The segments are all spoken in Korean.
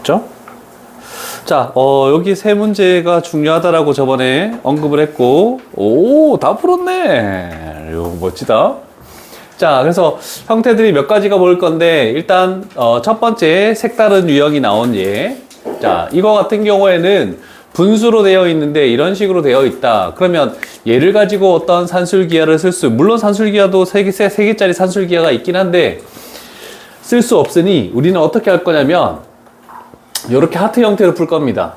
됐죠? 자, 여기 세 문제가 중요하다라고 저번에 언급을 했고, 오, 다 풀었네. 이거 멋지다. 자, 그래서 형태들이 몇 가지가 보일 건데, 일단, 첫 번째, 색다른 유형이 나온 예. 자, 이거 같은 경우에는 분수로 되어 있는데, 이런 식으로 되어 있다. 그러면 얘를 가지고 어떤 산술기하를 물론 산술기하도 3개짜리 산술기하가 있긴 한데, 쓸 수 없으니, 우리는 어떻게 할 거냐면, 이렇게 하트 형태로 풀 겁니다.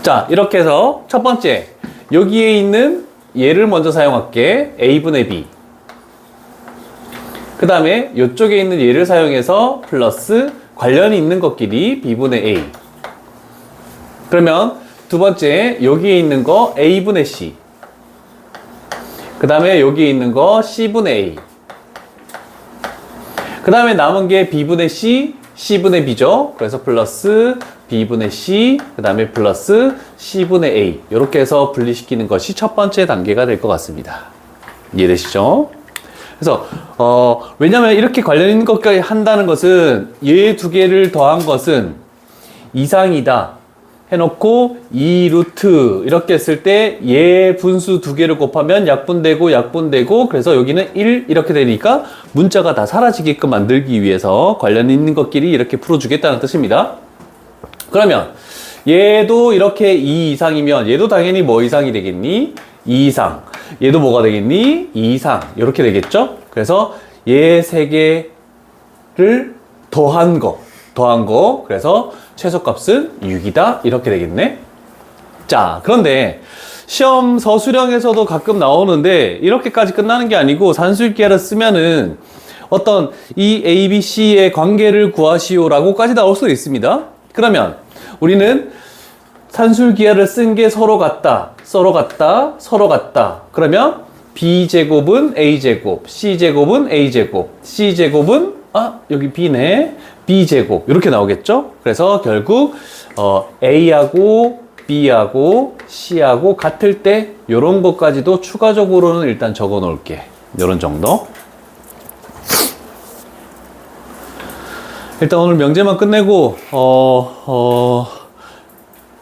자, 이렇게 해서 첫 번째, 여기에 있는 얘를 먼저 사용할게. a분의 b. 그 다음에 이쪽에 있는 얘를 사용해서 플러스 관련이 있는 것끼리 b분의 a. 그러면 두 번째, 여기에 있는 거 a분의 c. 그 다음에 여기에 있는 거 c분의 a. 그 다음에 남은 게 b분의 c, c분의 b죠. 그래서 플러스 b분의 c, 그 다음에 플러스 c분의 a. 이렇게 해서 분리시키는 것이 첫 번째 단계가 될 것 같습니다. 이해되시죠? 그래서 왜냐면 이렇게 관련 있는 것까지 한다는 것은 얘 두 개를 더한 것은 이상이다 해놓고 2루트 이렇게 했을 때 얘 분수 두 개를 곱하면 약분되고 그래서 여기는 1 이렇게 되니까 문자가 다 사라지게끔 만들기 위해서 관련 있는 것끼리 이렇게 풀어주겠다는 뜻입니다. 그러면 얘도 이렇게 2 이상이면 얘도 당연히 뭐 이상이 되겠니? 2 이상. 얘도 뭐가 되겠니? 2 이상. 이렇게 되겠죠? 그래서 얘 세 개를 더한 거. 그래서 최소값은 6이다. 이렇게 되겠네. 자, 그런데 시험 서술형에서도 가끔 나오는데 이렇게까지 끝나는 게 아니고 산술기하를 쓰면은 어떤 이 A, B, C의 관계를 구하시오라고까지 나올 수도 있습니다. 그러면 우리는 산술기하를 쓴 게 서로 같다. 그러면 B제곱은 A제곱, C제곱은 A제곱, C제곱은 여기 B네. B제곱 이렇게 나오겠죠? 그래서 결국 A하고 B하고 C하고 같을 때 이런 것까지도 추가적으로는 일단 적어 놓을게. 이런 정도. 일단 오늘 명제만 끝내고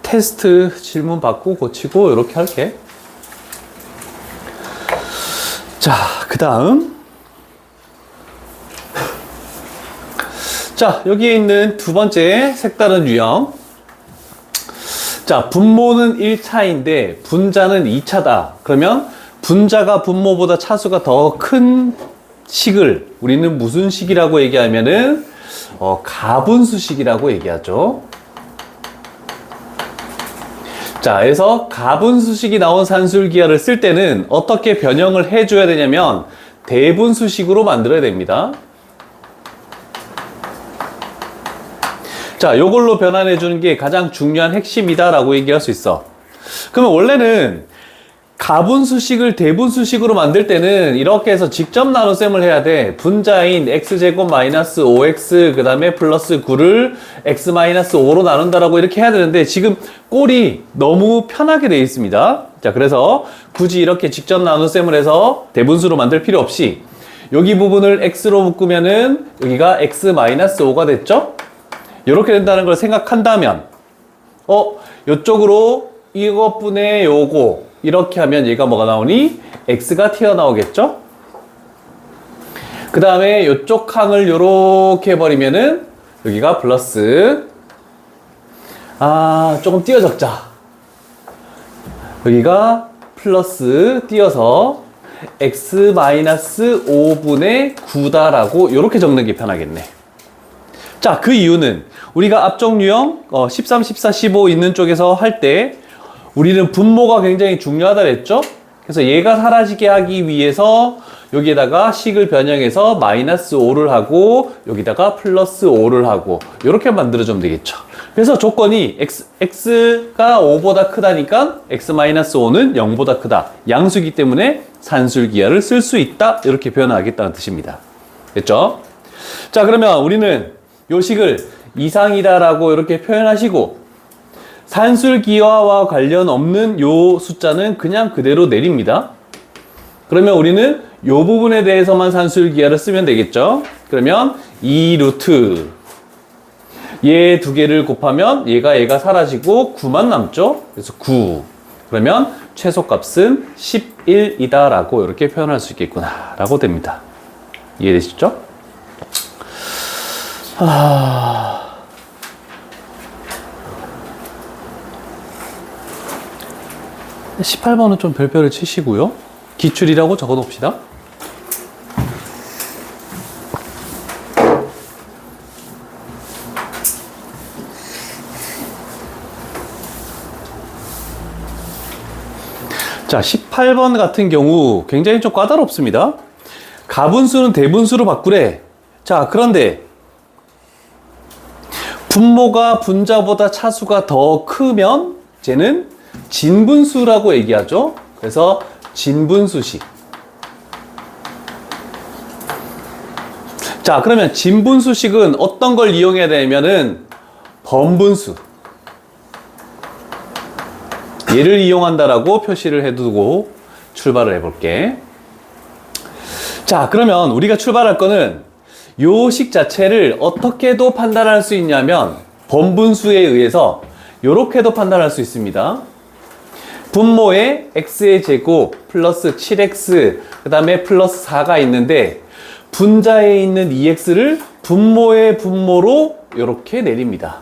테스트 질문 받고 고치고 이렇게 할게. 자, 그 다음 자, 여기에 있는 두 번째 색다른 유형. 자, 분모는 1차인데 분자는 2차다. 그러면 분자가 분모보다 차수가 더 큰 식을 우리는 무슨 식이라고 얘기하면은 가분수식이라고 얘기하죠. 자, 그래서 가분수식이 나온 산술기하를 쓸 때는 어떻게 변형을 해줘야 되냐면 대분수식으로 만들어야 됩니다. 자, 요걸로 변환해 주는 게 가장 중요한 핵심이다라고 얘기할 수 있어. 그러면 원래는 가분수식을 대분수식으로 만들 때는 이렇게 해서 직접 나눗셈을 해야 돼. 분자인 x제곱 마이너스 5x 그 다음에 플러스 9를 x 마이너스 5로 나눈다라고 이렇게 해야 되는데 지금 꼴이 너무 편하게 되어 있습니다. 자, 그래서 굳이 이렇게 직접 나눗셈을 해서 대분수로 만들 필요 없이 여기 부분을 x로 묶으면은 여기가 x 마이너스 5가 됐죠? 이렇게 된다는 걸 생각한다면 요쪽으로 이것분의 요거 이렇게 하면 얘가 뭐가 나오니? x가 튀어나오겠죠? 그 다음에 요쪽 항을 요렇게 해버리면은 여기가 플러스 조금 띄어 적자. 여기가 플러스 띄어서 x 마이너스 5분의 9다라고 요렇게 적는 게 편하겠네. 자, 그 이유는 우리가 앞쪽 유형 13, 14, 15 있는 쪽에서 할 때 우리는 분모가 굉장히 중요하다 그랬죠? 그래서 얘가 사라지게 하기 위해서 여기에다가 식을 변형해서 마이너스 5를 하고 여기다가 플러스 5를 하고 이렇게 만들어주면 되겠죠. 그래서 조건이 x가 5보다 크다니까 x 마이너스 5는 0보다 크다. 양수기 때문에 산술기하를 쓸 수 있다. 이렇게 표현하겠다는 뜻입니다. 됐죠? 자, 그러면 우리는 요 식을 이상이다라고 이렇게 표현하시고 산술기하와 관련 없는 요 숫자는 그냥 그대로 내립니다. 그러면 우리는 이 부분에 대해서만 산술기하를 쓰면 되겠죠. 그러면 2 루트 얘 두 개를 곱하면 얘가 사라지고 9만 남죠. 그래서 9. 그러면 최소값은 11이다 라고 이렇게 표현할 수 있겠구나 라고 됩니다. 이해되시죠? 18번은 좀 별표를 치시고요. 기출이라고 적어 놓읍시다. 자, 18번 같은 경우 굉장히 좀 까다롭습니다. 가분수는 대분수로 바꾸래. 자, 그런데 분모가 분자보다 차수가 더 크면 쟤는 진분수라고 얘기하죠. 그래서 진분수식. 자, 그러면 진분수식은 어떤 걸 이용해야 되냐면은 번분수. 얘를 이용한다라고 표시를 해두고 출발을 해볼게. 자, 그러면 우리가 출발할 거는 요 식 자체를 어떻게도 판단할 수 있냐면 번분수에 의해서 요렇게도 판단할 수 있습니다. 분모에 x의 제곱 플러스 7x 그 다음에 플러스 4가 있는데 분자에 있는 2x를 분모의 분모로 이렇게 내립니다.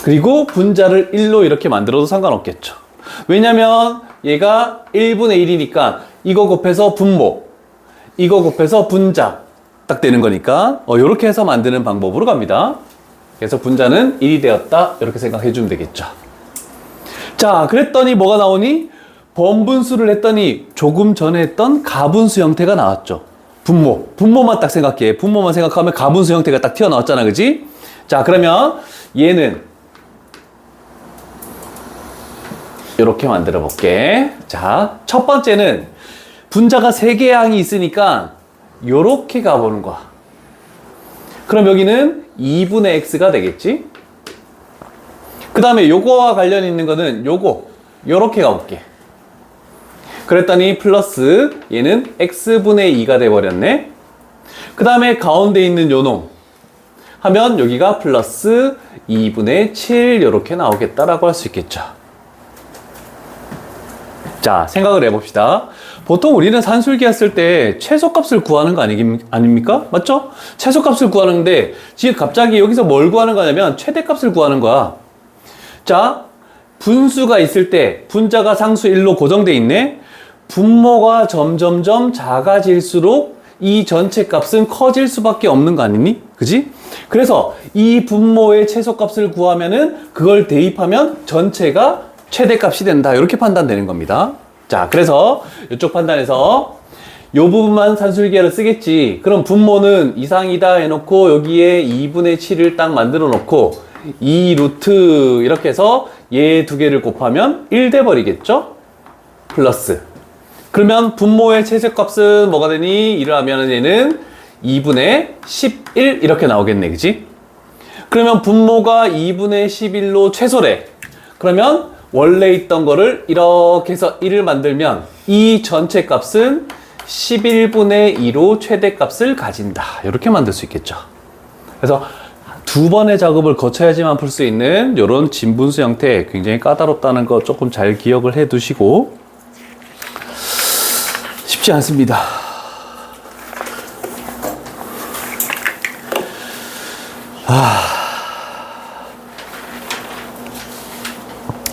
그리고 분자를 1로 이렇게 만들어도 상관없겠죠. 왜냐면 얘가 1분의 1이니까 이거 곱해서 분모, 이거 곱해서 분자 딱 되는 거니까 이렇게 해서 만드는 방법으로 갑니다. 그래서 분자는 1이 되었다 이렇게 생각해 주면 되겠죠. 자, 그랬더니 뭐가 나오니? 번분수를 했더니 조금 전에 했던 가분수 형태가 나왔죠. 분모만 딱 생각해. 분모만 생각하면 가분수 형태가 딱 튀어나왔잖아, 그지? 자, 그러면 얘는 이렇게 만들어 볼게. 자, 첫 번째는 분자가 3개의 항이 있으니까 이렇게 가보는 거야. 그럼 여기는 2분의 x가 되겠지? 그 다음에 요거와 관련 있는 거는 요렇게 가볼게. 그랬더니 플러스 얘는 x분의 2가 돼버렸네. 그 다음에 가운데 있는 요놈 하면 여기가 플러스 2분의 7 이렇게 나오겠다라고 할 수 있겠죠. 자, 생각을 해봅시다. 보통 우리는 산술기하 쓸 때 최소값을 구하는 거 아닙니까? 맞죠? 최소값을 구하는데 지금 갑자기 여기서 뭘 구하는 거냐면 최대값을 구하는 거야. 자, 분수가 있을 때 분자가 상수 1로 고정돼 있네. 분모가 점점점 작아질수록 이 전체 값은 커질 수밖에 없는 거 아니니? 그지? 그래서 이 분모의 최소값을 구하면은 그걸 대입하면 전체가 최대값이 된다. 이렇게 판단되는 겁니다. 자, 그래서 이쪽 판단에서 이 부분만 산술기하를 쓰겠지. 그럼 분모는 이상이다 해놓고 여기에 2분의 7을 딱 만들어 놓고 2 루트 이렇게 해서 얘 두 개를 곱하면 1 돼버리겠죠? 플러스. 그러면 분모의 최소값은 뭐가 되니? 이를 하면 얘는 2분의 11 이렇게 나오겠네, 그지? 그러면 분모가 2분의 11로 최소래. 그러면 원래 있던 거를 이렇게 해서 1을 만들면 이 전체 값은 11분의 2로 최대값을 가진다. 이렇게 만들 수 있겠죠. 그래서 두 번의 작업을 거쳐야지만 풀 수 있는 이런 진분수 형태 굉장히 까다롭다는 거 조금 잘 기억을 해 두시고 쉽지 않습니다.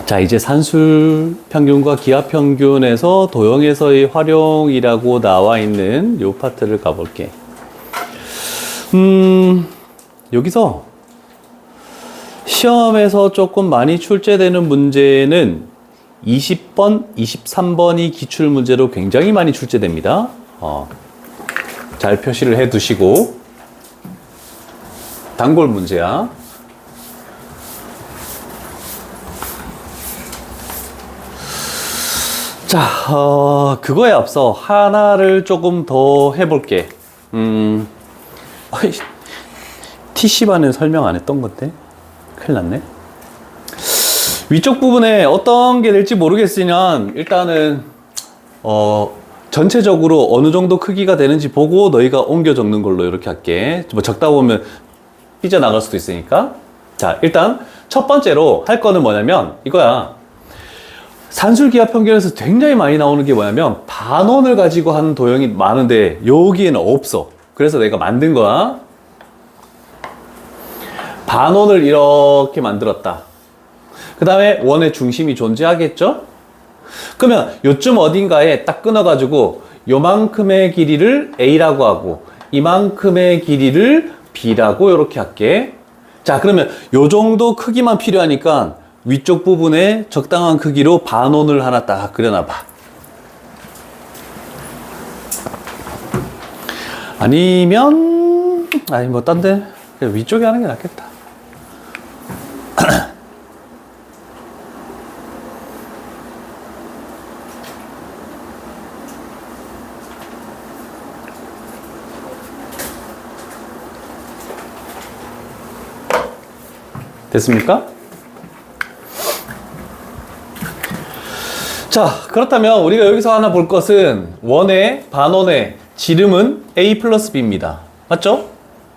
자, 이제 산술 평균과 기하 평균에서 도형에서의 활용이라고 나와 있는 요 파트를 가볼게. 여기서 시험에서 조금 많이 출제되는 문제는 20번, 23번이 기출 문제로 굉장히 많이 출제됩니다. 잘 표시를 해 두시고 단골 문제야. 자, 그거에 앞서 하나를 조금 더 해볼게. TC반은 설명 안 했던 건데 큰일 났네. 위쪽 부분에 어떤 게 될지 모르겠으면 일단은 전체적으로 어느 정도 크기가 되는지 보고 너희가 옮겨 적는 걸로 이렇게 할게. 뭐 적다 보면 삐져나갈 수도 있으니까. 자, 일단 첫 번째로 할 거는 뭐냐면 이거야. 산술기하 평균에서 굉장히 많이 나오는 게 뭐냐면 반원을 가지고 하는 도형이 많은데 여기에는 없어. 그래서 내가 만든 거야. 반원을 이렇게 만들었다. 그 다음에 원의 중심이 존재하겠죠? 그러면 요쯤 어딘가에 딱 끊어가지고 요만큼의 길이를 A라고 하고 이만큼의 길이를 B라고 이렇게 할게. 자, 그러면 요 정도 크기만 필요하니까 위쪽 부분에 적당한 크기로 반원을 하나 딱 그려놔봐. 아니면 뭐 딴데 위쪽에 하는 게 낫겠다. 됐습니까? 자, 그렇다면 우리가 여기서 하나 볼 것은 원의 반원의 지름은 A 플러스 B입니다. 맞죠?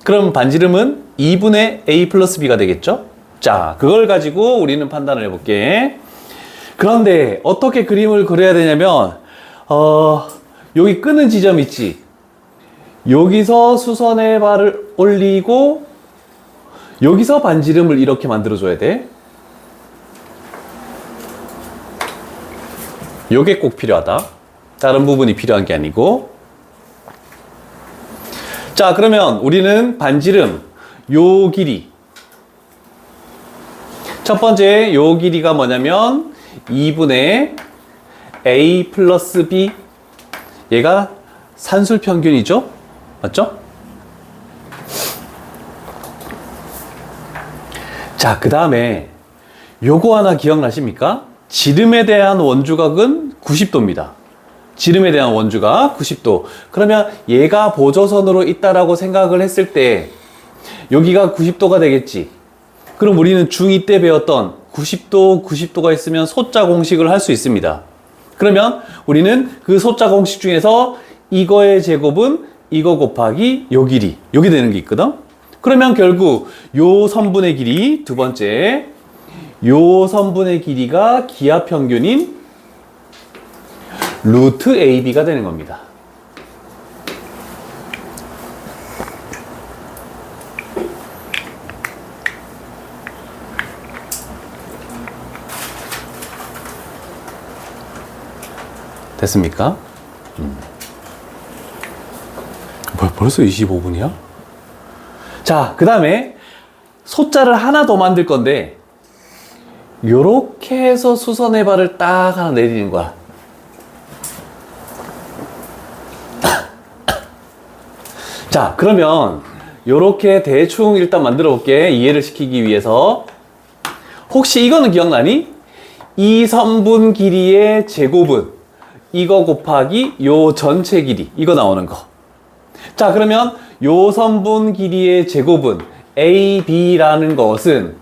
그럼 반지름은 2분의 A 플러스 B가 되겠죠? 자, 그걸 가지고 우리는 판단을 해볼게. 그런데 어떻게 그림을 그려야 되냐면 여기 끄는 지점 있지? 여기서 수선의 발을 올리고 여기서 반지름을 이렇게 만들어줘야 돼. 요게 꼭 필요하다. 다른 부분이 필요한 게 아니고. 자, 그러면 우리는 반지름 요 길이, 첫 번째 요 길이가 뭐냐면 2분의 A 플러스 B, 얘가 산술평균이죠? 맞죠? 자, 그 다음에 요거 하나 기억나십니까? 지름에 대한 원주각은 90도입니다. 지름에 대한 원주각 90도. 그러면 얘가 보조선으로 있다라고 생각을 했을 때 여기가 90도가 되겠지. 그럼 우리는 중2 때 배웠던 90도가 있으면 소자 공식을 할 수 있습니다. 그러면 우리는 그 소자 공식 중에서 이거의 제곱은 이거 곱하기 요 길이, 여기 되는 게 있거든. 그러면 결국 요 선분의 길이, 두 번째 요 선분의 길이가 기하평균인 루트 AB가 되는 겁니다. 됐습니까? 뭐야, 벌써 25분이야? 자, 그 다음에 소자를 하나 더 만들 건데 요렇게 해서 수선의 발을 딱 하나 내리는 거야. 자, 그러면 요렇게 대충 일단 만들어 볼게. 이해를 시키기 위해서. 혹시 이거는 기억나니? 이 선분 길이의 제곱은 이거 곱하기 요 전체 길이, 이거 나오는 거. 자, 그러면 요 선분 길이의 제곱은 AB라는 것은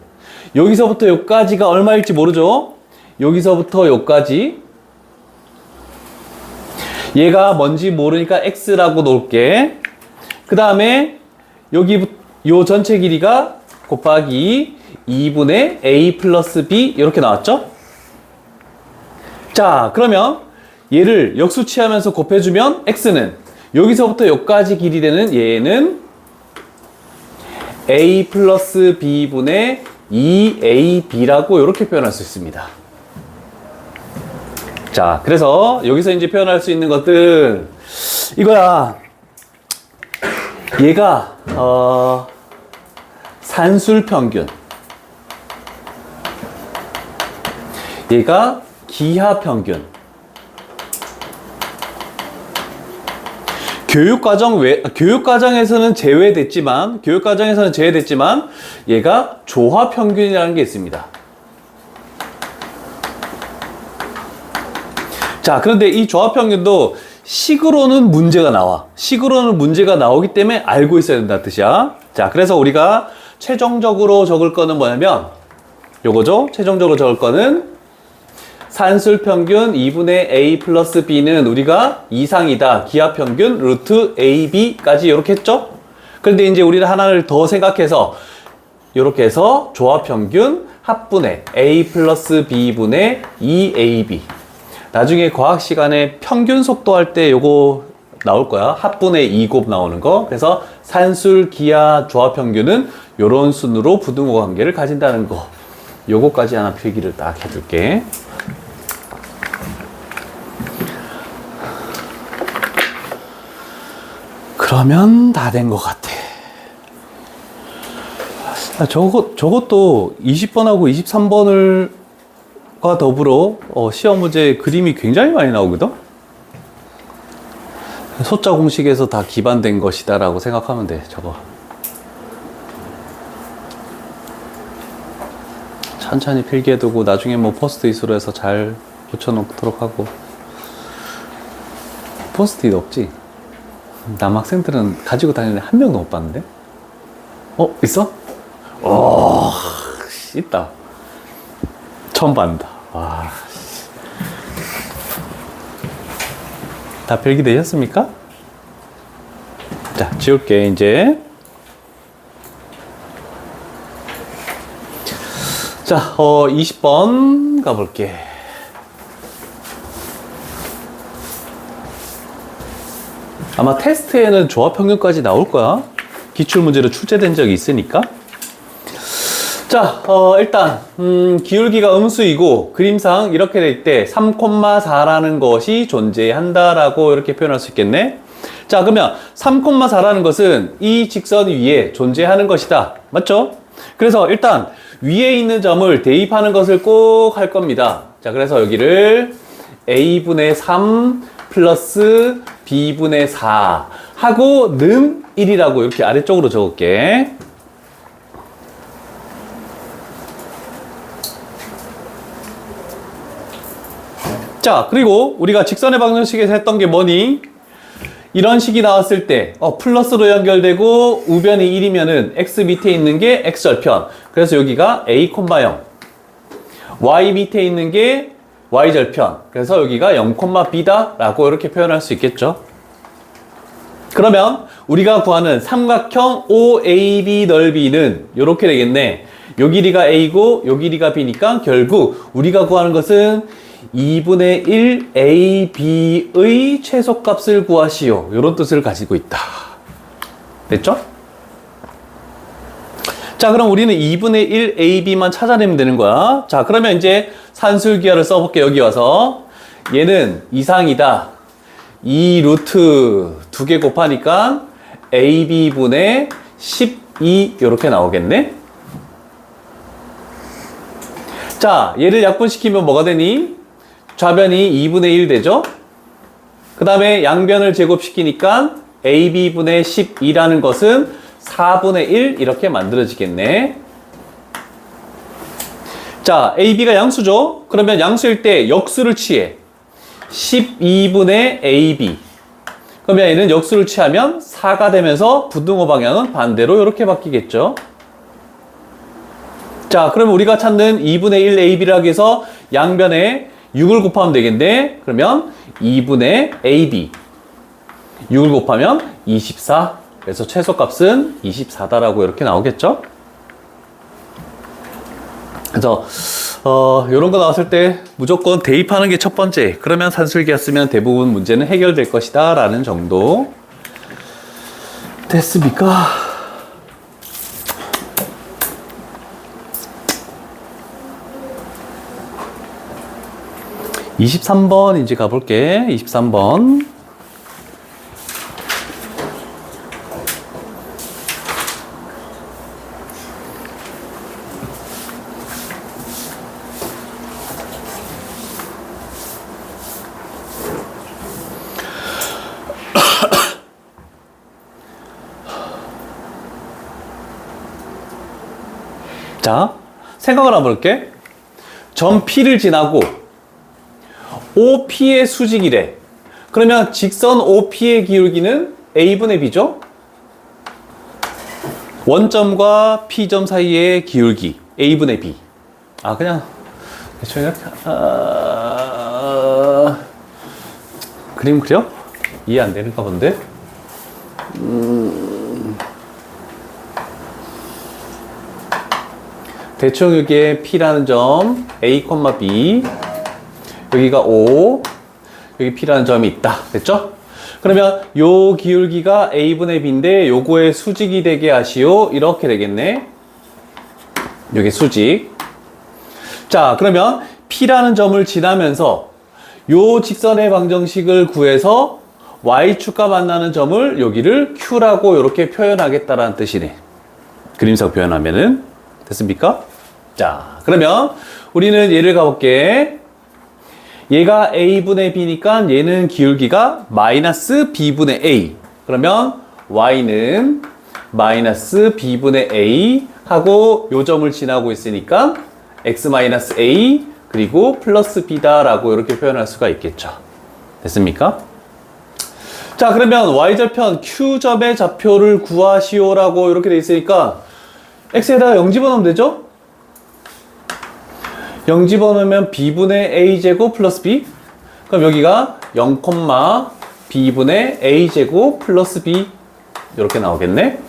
여기서부터 여기까지가 얼마일지 모르죠? 여기서부터 여기까지, 얘가 뭔지 모르니까 X라고 놓을게. 그 다음에 여기 요 전체 길이가 곱하기 2분의 A 플러스 B 이렇게 나왔죠? 자, 그러면 얘를 역수치하면서 곱해주면 X는 여기서부터 여기까지 길이 되는 얘는 A 플러스 B분의 2AB라고 이렇게 표현할 수 있습니다. 자, 그래서 여기서 이제 표현할 수 있는 것들 이거야. 얘가 산술평균, 얘가 기하평균. 교육과정에서는 제외됐지만 얘가 조화평균이라는 게 있습니다. 자, 그런데 이 조화평균도 식으로는 문제가 나와. 식으로는 문제가 나오기 때문에 알고 있어야 된다는 뜻이야. 자, 그래서 우리가 최종적으로 적을 거는 뭐냐면 요거죠. 최종적으로 적을 거는 산술 평균 2분의 A 플러스 B는 우리가 이상이다. 기하 평균 루트 AB까지 이렇게 했죠? 그런데 이제 우리는 하나를 더 생각해서 이렇게 해서 조합 평균 합분의 A 플러스 B분의 2AB. 나중에 과학 시간에 평균 속도 할 때 요거 나올 거야. 합분의 2곱 나오는 거. 그래서 산술 기하 조합 평균은 요런 순으로 부등호 관계를 가진다는 거. 요거까지 하나 필기를 딱 해둘게. 그러면 다 된 것 같아. 저것도 20번하고 23번을 과 더불어 시험 문제 그림이 굉장히 많이 나오거든. 숫자 공식에서 다 기반된 것이다 라고 생각하면 돼. 저거 천천히 필기해두고 나중에 뭐 포스트잇으로 해서 잘 붙여놓도록 하고. 포스트잇 없지? 남학생들은 가지고 다니는 한 명도 못 봤는데? 있어? 있다. 처음 봤다. 와. 다 필기되셨습니까? 자, 지울게, 이제. 자, 20번 가볼게. 아마 테스트에는 조합평균까지 나올 거야. 기출문제로 출제된 적이 있으니까. 자, 일단 기울기가 음수이고 그림상 이렇게 될 때 3,4라는 것이 존재한다라고 이렇게 표현할 수 있겠네. 자, 그러면 3,4라는 것은 이 직선 위에 존재하는 것이다. 맞죠? 그래서 일단 위에 있는 점을 대입하는 것을 꼭 할 겁니다. 자, 그래서 여기를 A분의 3 플러스 B분의 4 하고 는 1이라고 이렇게 아래쪽으로 적을게. 자, 그리고 우리가 직선의 방정식에서 했던 게 뭐니? 이런 식이 나왔을 때 플러스로 연결되고 우변이 1이면은 x 밑에 있는 게 x절편. 그래서 여기가 a, 0 y 밑에 있는 게 y절편. 그래서 여기가 0, b다 라고 이렇게 표현할 수 있겠죠. 그러면 우리가 구하는 삼각형 OAB 넓이는 이렇게 되겠네. 요 길이가 a고 요 길이가 b니까 결국 우리가 구하는 것은 2분의 1 AB의 최소값을 구하시오. 이런 뜻을 가지고 있다. 됐죠? 자, 그럼 우리는 2분의 1 AB만 찾아내면 되는 거야. 자, 그러면 이제 산술기하를 써볼게. 여기 와서 얘는 이상이다. 2 루트 2개 곱하니까 AB분의 12 이렇게 나오겠네. 자, 얘를 약분시키면 뭐가 되니? 좌변이 2분의 1 되죠? 그 다음에 양변을 제곱시키니까 AB분의 12라는 것은 4분의 1 이렇게 만들어지겠네. 자, AB가 양수죠? 그러면 양수일 때 역수를 취해. 12분의 AB. 그러면 얘는 역수를 취하면 4가 되면서 부등호 방향은 반대로 이렇게 바뀌겠죠? 자, 그러면 우리가 찾는 2분의 1 AB라고 해서 양변에 6을 곱하면 되겠네. 그러면 2분의 AB 6을 곱하면 24. 그래서 최소값은 24다라고 이렇게 나오겠죠. 그래서 이런 거 나왔을 때 무조건 대입하는 게 첫 번째. 그러면 산술기였으면 대부분 문제는 해결될 것이다 라는 정도. 됐습니까? (23번) 이제 가볼게. 23번. 자, 생각을 한번 볼게. 점 P를 지나고 OP의 수직이래. 그러면 직선 OP의 기울기는 A분의 B죠? 원점과 P점 사이의 기울기 A분의 B. 그냥 대충 이렇게 그림 그려? 이해 안 되는가 본데? 대충 여기에 P라는 점, A, B, 여기가 O, 여기 P라는 점이 있다. 됐죠? 그러면 요 기울기가 A분의 B인데 요거의 수직이 되게 하시오. 이렇게 되겠네. 요게 수직. 자, 그러면 P라는 점을 지나면서 요 직선의 방정식을 구해서 Y축과 만나는 점을 여기를 Q라고 이렇게 표현하겠다라는 뜻이네. 그림상 표현하면은. 됐습니까? 자, 그러면 우리는 얘를 가볼게. 얘가 A분의 B니까 얘는 기울기가 마이너스 B분의 A. 그러면 Y는 마이너스 B분의 A 하고 요 점을 지나고 있으니까 X 마이너스 A 그리고 플러스 B다라고 이렇게 표현할 수가 있겠죠. 됐습니까? 자, 그러면 Y절편 Q점의 좌표를 구하시오라고 이렇게 돼 있으니까 X에다가 0 집어넣으면 되죠? 0 집어넣으면 B분의 A제곱 플러스 B. 그럼 여기가 0, B분의 A제곱 플러스 B. 이렇게 나오겠네.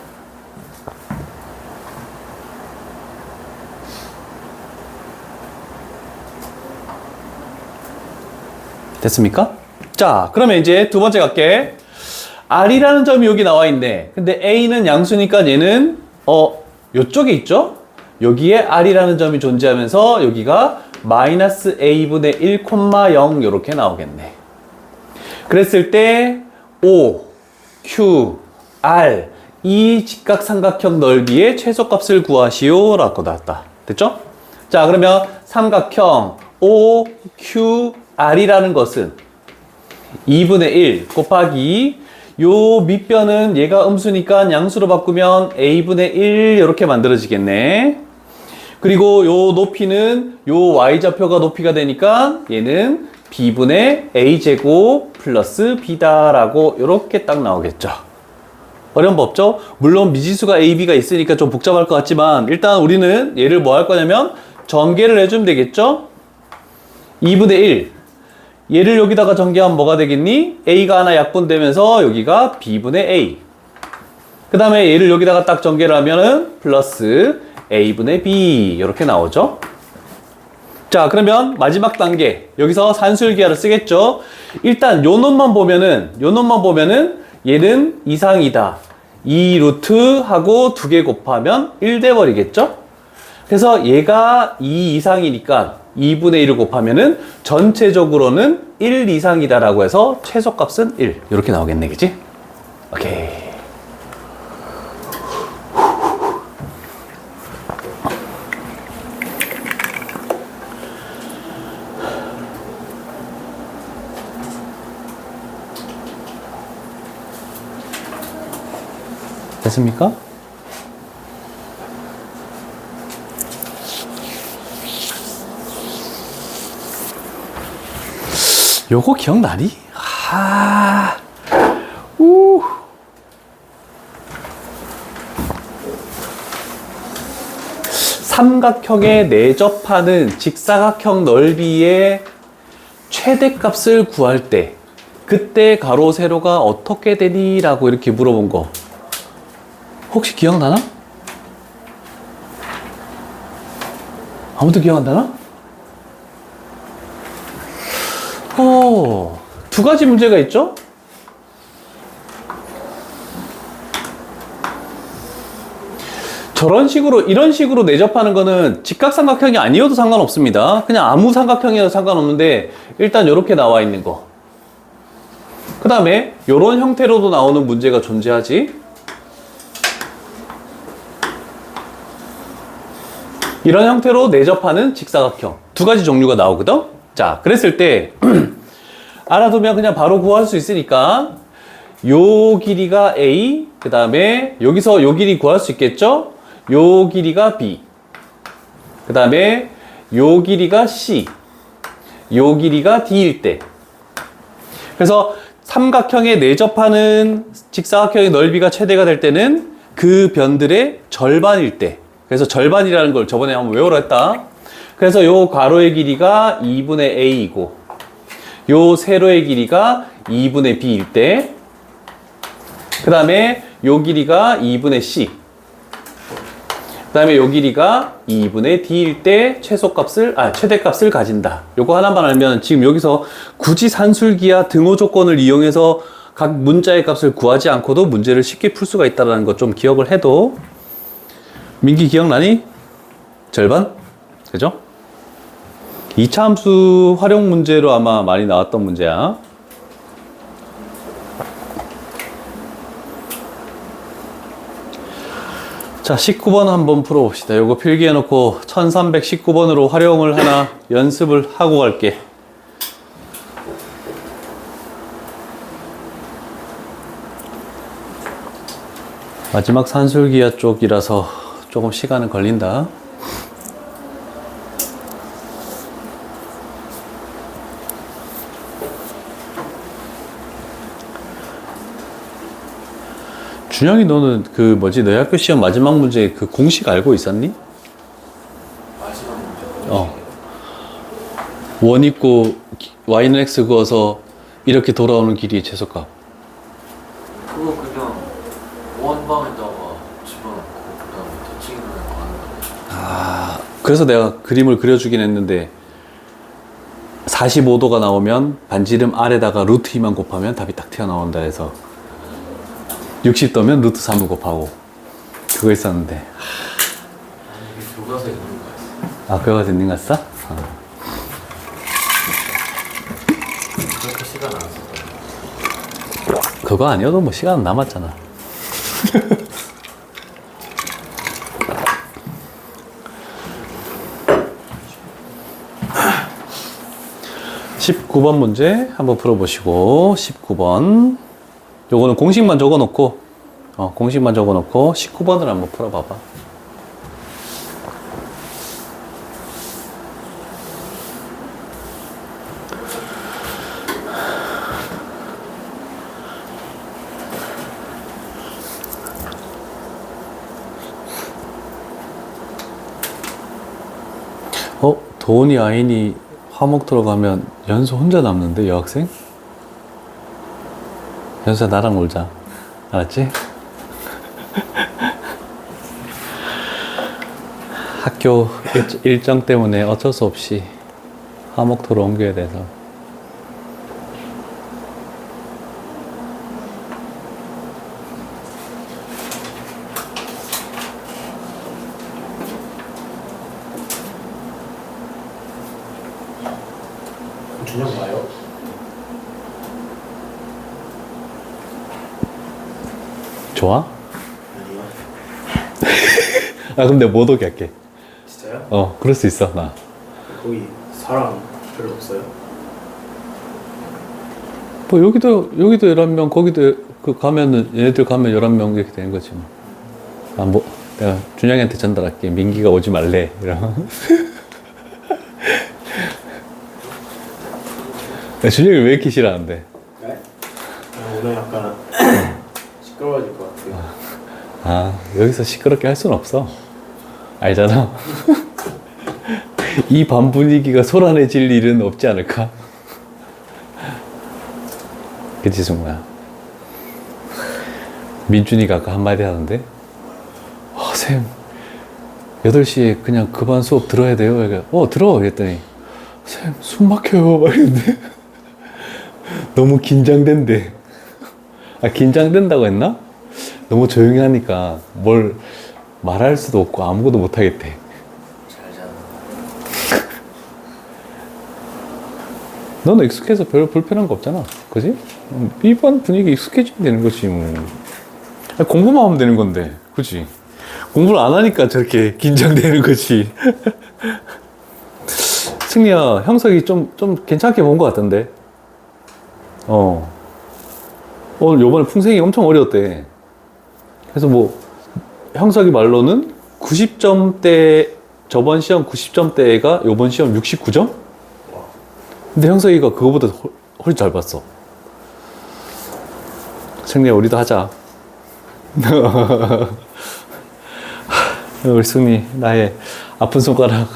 됐습니까? 자, 그러면 이제 두 번째 갈게. R이라는 점이 여기 나와 있네. 근데 A는 양수니까 얘는 요쪽에 있죠? 여기에 R이라는 점이 존재하면서 여기가 마이너스 A분의 1, 0 이렇게 나오겠네. 그랬을 때 O, Q, R 이 직각삼각형 넓이의 최소값을 구하시오 라고 나왔다. 됐죠? 자, 그러면 삼각형 O, Q, R이라는 것은 2분의 1 곱하기 요 밑변은 얘가 음수니까 양수로 바꾸면 A분의 1 이렇게 만들어지겠네. 그리고 요 높이는 요 Y좌표가 높이가 되니까 얘는 B분의 A제곱 플러스 B다라고 이렇게 딱 나오겠죠. 어려운 법 없죠? 물론 미지수가 A, B가 있으니까 좀 복잡할 것 같지만 일단 우리는 얘를 뭐 할 거냐면 전개를 해주면 되겠죠? 2분의 1 얘를 여기다가 전개하면 뭐가 되겠니? A가 하나 약분되면서 여기가 B분의 A. 그 다음에 얘를 여기다가 딱 전개를 하면은 플러스 A분의 B 이렇게 나오죠. 자, 그러면 마지막 단계 여기서 산술기하를 쓰겠죠. 일단 요 놈만 보면은 얘는 이상이다 2루트 하고 2개 곱하면 1 돼 버리겠죠. 그래서 얘가 2 이상이니까 2분의 1을 곱하면은 전체적으로는 1 이상이다라고 해서 최소값은 1 이렇게 나오겠네, 그치? 오케이. 됐습니까? 요거 기억나니? 삼각형에 내접하는 직사각형 넓이의 최대값을 구할 때 그때 가로 세로가 어떻게 되니? 라고 이렇게 물어본 거 혹시 기억나나? 아무도 기억 안 나나? 두 가지 문제가 있죠? 이런 식으로 내접하는 거는 직각삼각형이 아니어도 상관없습니다. 그냥 아무 삼각형이어도 상관없는데, 일단 이렇게 나와 있는 거. 그 다음에, 이런 형태로도 나오는 문제가 존재하지. 이런 형태로 내접하는 직사각형. 두 가지 종류가 나오거든? 자, 그랬을 때, 알아두면 그냥 바로 구할 수 있으니까, 요 길이가 A, 그 다음에 여기서 요 길이 구할 수 있겠죠? 요 길이가 B, 그 다음에 요 길이가 C, 요 길이가 D일 때. 그래서 삼각형에 내접하는 직사각형의 넓이가 최대가 될 때는 그 변들의 절반일 때. 그래서 절반이라는 걸 저번에 한번 외우라 했다. 그래서 요 가로의 길이가 2분의 A이고 요 세로의 길이가 2분의 b일 때, 그 다음에 요 길이가 2분의 c, 그 다음에 요 길이가 2분의 d일 때 최대값을 가진다. 요거 하나만 알면 지금 여기서 굳이 산술기하 등호 조건을 이용해서 각 문자의 값을 구하지 않고도 문제를 쉽게 풀 수가 있다는 거 좀 기억을 해도. 민기 기억나니? 절반? 그죠? 2차 함수 활용 문제로 아마 많이 나왔던 문제야. 자, 19번 한번 풀어봅시다. 요거 필기해놓고 1319번으로 활용을 하나 연습을 하고 갈게. 마지막 산술기하 쪽이라서 조금 시간은 걸린다. 준영이 너는 너희 학교 시험 마지막 문제 그 공식 알고 있었니? 마지막 문제. 원 있고 y는 x 그어서 이렇게 돌아오는 길이의 최소값. 그거 그냥 원방에다가 집어넣고 그다음에 대칭을 하는 거. 그래서 내가 그림을 그려주긴 했는데 45도가 나오면 반지름 아래다가 루트 2만 곱하면 답이 딱 튀어나온다 해서 60도면 루트 3을 곱하고 그거 있었는데. 아니 이게 교과서에 있는 거였어. 교과서에 있는 거 같어? 그렇게 시간 안 썼거든. 그거 아니어도 뭐 시간은 남았잖아. (19번) 문제 한번 풀어보시고. 19번 요거는 공식만 적어놓고 19번을 한번 풀어봐봐. 도훈이 아인이 화목 들어가면 연수 혼자 남는데, 여학생? 연수야 나랑 놀자. 알았지? 학교 일정 때문에 어쩔 수 없이 화목토로 옮겨야 돼서. 준영 봐요? 좋아? 아니요. 그럼 내가 못 오게 할게. 진짜요? 그럴 수 있어, 나. 거기 사람 별로 없어요? 뭐, 여기도 11명, 거기도 가면은, 얘네들 가면 11명 이렇게 되는 거지, 뭐. 내가 준영이한테 전달할게. 민기가 오지 말래. 이러면. 준영이 왜 이렇게 싫어하는데? 네? 오늘 약간 시끄러워질 것 같아요. 여기서 시끄럽게 할 수는 없어. 알잖아. 이 반 분위기가 소란해질 일은 없지 않을까? 그치, 승우야? 민준이가 아까 한마디 하는데, 쌤, 8시에 그냥 그 반 수업 들어야 돼요? 그러니까, 들어. 그랬더니, 쌤, 숨 막혀요. 막 이랬는데. 너무 긴장된대. 긴장된다고 했나? 너무 조용히 하니까 뭘 말할 수도 없고 아무것도 못 하겠대. 잘 자는. 너는 익숙해서 별로 불편한 거 없잖아. 그지? 이반 분위기 익숙해지면 되는 거지, 뭐. 공부만 하면 되는 건데. 그지? 공부를 안 하니까 저렇게 긴장되는 거지. 승리야, 형석이 좀 괜찮게 본 것 같던데. 오늘 요번에 풍생이 엄청 어려웠대. 그래서 뭐, 형석이 말로는 90점대, 저번 시험 90점대가 요번 시험 69점? 근데 형석이가 그거보다 훨씬 잘 봤어. 승리야, 우리도 하자. 우리 승리, 나의 아픈 손가락.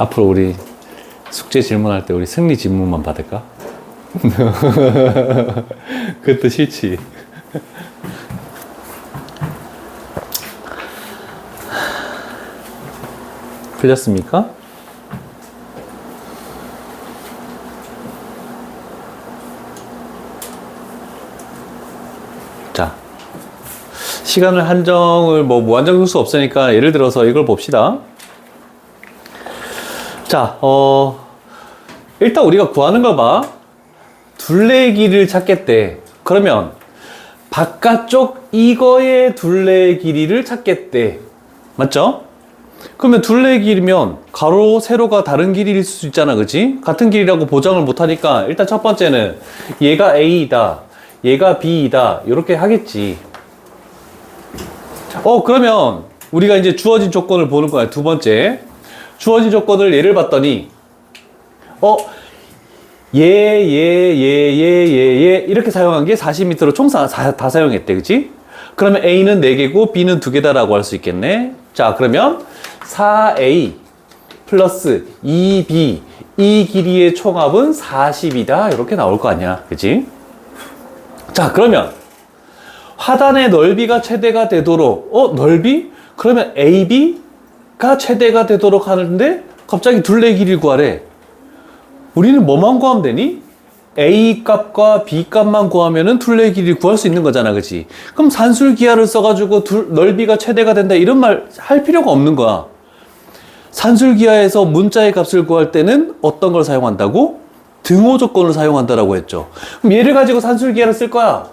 앞으로 우리 숙제 질문할 때 우리 승리 질문만 받을까? 그것도 싫지. 풀렸습니까? 자, 시간을 한정을 뭐 무한정 둘 수 없으니까 예를 들어서 이걸 봅시다. 자, 일단 우리가 구하는 거 봐. 둘레의 길이를 찾겠대. 그러면 바깥쪽 이거의 둘레의 길이를 찾겠대. 맞죠? 그러면 둘레의 길이면 가로, 세로가 다른 길이일 수 있잖아. 그치? 같은 길이라고 보장을 못하니까 일단 첫 번째는 얘가 A이다, 얘가 B이다 이렇게 하겠지. 그러면 우리가 이제 주어진 조건을 보는 거야. 두 번째 주어진 조건을 얘를 봤더니 얘 이렇게 사용한 게 40m로 총 다 사용했대. 그치? 그러면 A는 4개고 B는 2개다라고 할 수 있겠네. 자, 그러면 4A 플러스 2B 이 길이의 총합은 40이다 이렇게 나올 거 아니야. 그치? 자, 그러면 화단의 넓이가 최대가 되도록 넓이? 그러면 AB가 최대가 되도록 하는데 갑자기 둘레 길이를 구하래. 우리는 뭐만 구하면 되니? A 값과 B 값만 구하면은 둘레 길이를 구할 수 있는 거잖아. 그치? 그럼 산술기하를 써가지고 넓이가 최대가 된다 이런 말 할 필요가 없는 거야. 산술기하에서 문자의 값을 구할 때는 어떤 걸 사용한다고? 등호 조건을 사용한다라고 했죠. 그럼 얘를 가지고 산술기하를 쓸 거야.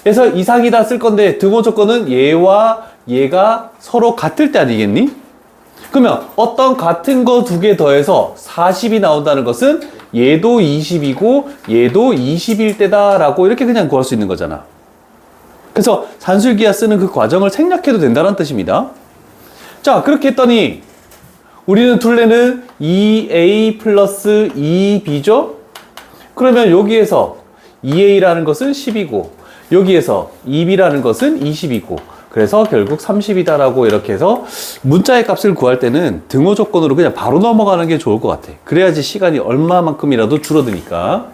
그래서 이상이다 쓸 건데 등호 조건은 얘와 얘가 서로 같을 때 아니겠니? 그러면 어떤 같은 거 2개 더해서 40이 나온다는 것은 얘도 20이고 얘도 20일 때다 라고 이렇게 그냥 구할 수 있는 거잖아. 그래서 산술기하 쓰는 그 과정을 생략해도 된다는 뜻입니다. 자, 그렇게 했더니 우리는 둘레는 2A 플러스 2B죠? 그러면 여기에서 2A라는 것은 10이고 여기에서 2B라는 것은 20이고 그래서 결국 30이다라고 이렇게 해서 문자의 값을 구할 때는 등호 조건으로 그냥 바로 넘어가는 게 좋을 것 같아. 그래야지 시간이 얼마만큼이라도 줄어드니까.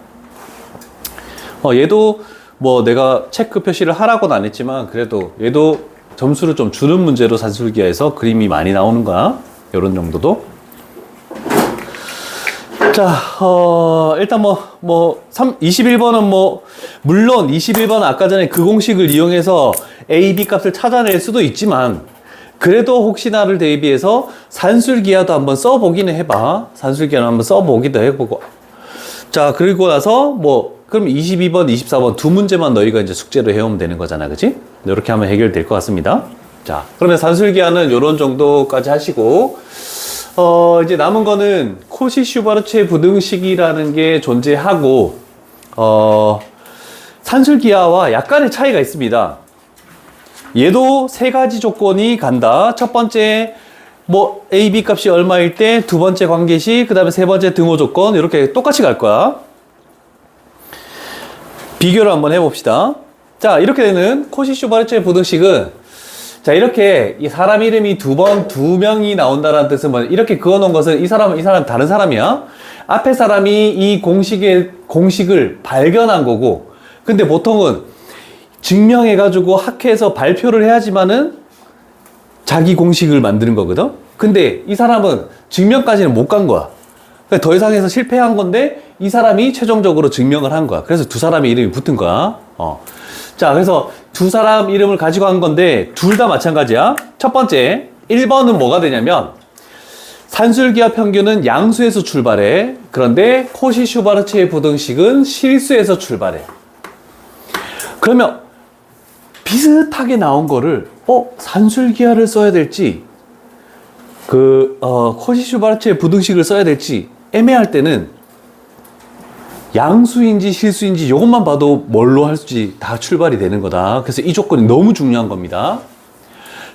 얘도 뭐 내가 체크 표시를 하라고는 안 했지만 그래도 얘도 점수를 좀 주는 문제로 산술기하에서 그림이 많이 나오는 거야. 요런 정도도. 자, 일단 21번은 물론 21번은 아까 전에 그 공식을 이용해서 A, B 값을 찾아낼 수도 있지만, 그래도 혹시나를 대비해서 산술기하도 한번 써보기는 해봐. 산술기하는 한번 써보기도 해보고. 자, 그리고 나서 그럼 22번, 24번 두 문제만 너희가 이제 숙제로 해오면 되는 거잖아. 그치? 이렇게 하면 해결될 것 같습니다. 자, 그러면 산술기하는 요런 정도까지 하시고, 이제 남은 거는 코시-슈바르체 부등식이라는 게 존재하고, 산술기하와 약간의 차이가 있습니다. 얘도 3가지 조건이 간다. 첫 번째, A, B 값이 얼마일 때, 두 번째 관계식, 그 다음에 세 번째 등호 조건, 이렇게 똑같이 갈 거야. 비교를 한번 해봅시다. 자, 이렇게 되는 코시-슈바르체 부등식은, 자, 이렇게 이 사람 이름이 두 명이 나온다는 뜻은 이렇게 그어놓은 것은 이 사람 다른 사람이야. 앞에 사람이 이 공식을 발견한 거고, 근데 보통은 증명해가지고 학회에서 발표를 해야지만은 자기 공식을 만드는 거거든? 근데 이 사람은 증명까지는 못 간 거야. 그러니까 더 이상 해서 실패한 건데 이 사람이 최종적으로 증명을 한 거야. 그래서 두 사람의 이름이 붙은 거야. 자, 그래서 두 사람 이름을 가지고 한 건데 둘 다 마찬가지야. 첫 번째, 1번은 뭐가 되냐면 산술기하 평균은 양수에서 출발해. 그런데 코시-슈바르체의 부등식은 실수에서 출발해. 그러면 비슷하게 나온 거를 산술기하를 써야 될지 코시-슈바르체의 부등식을 써야 될지 애매할 때는 양수인지 실수인지 이것만 봐도 뭘로 할지 다 출발이 되는 거다. 그래서 이 조건이 너무 중요한 겁니다.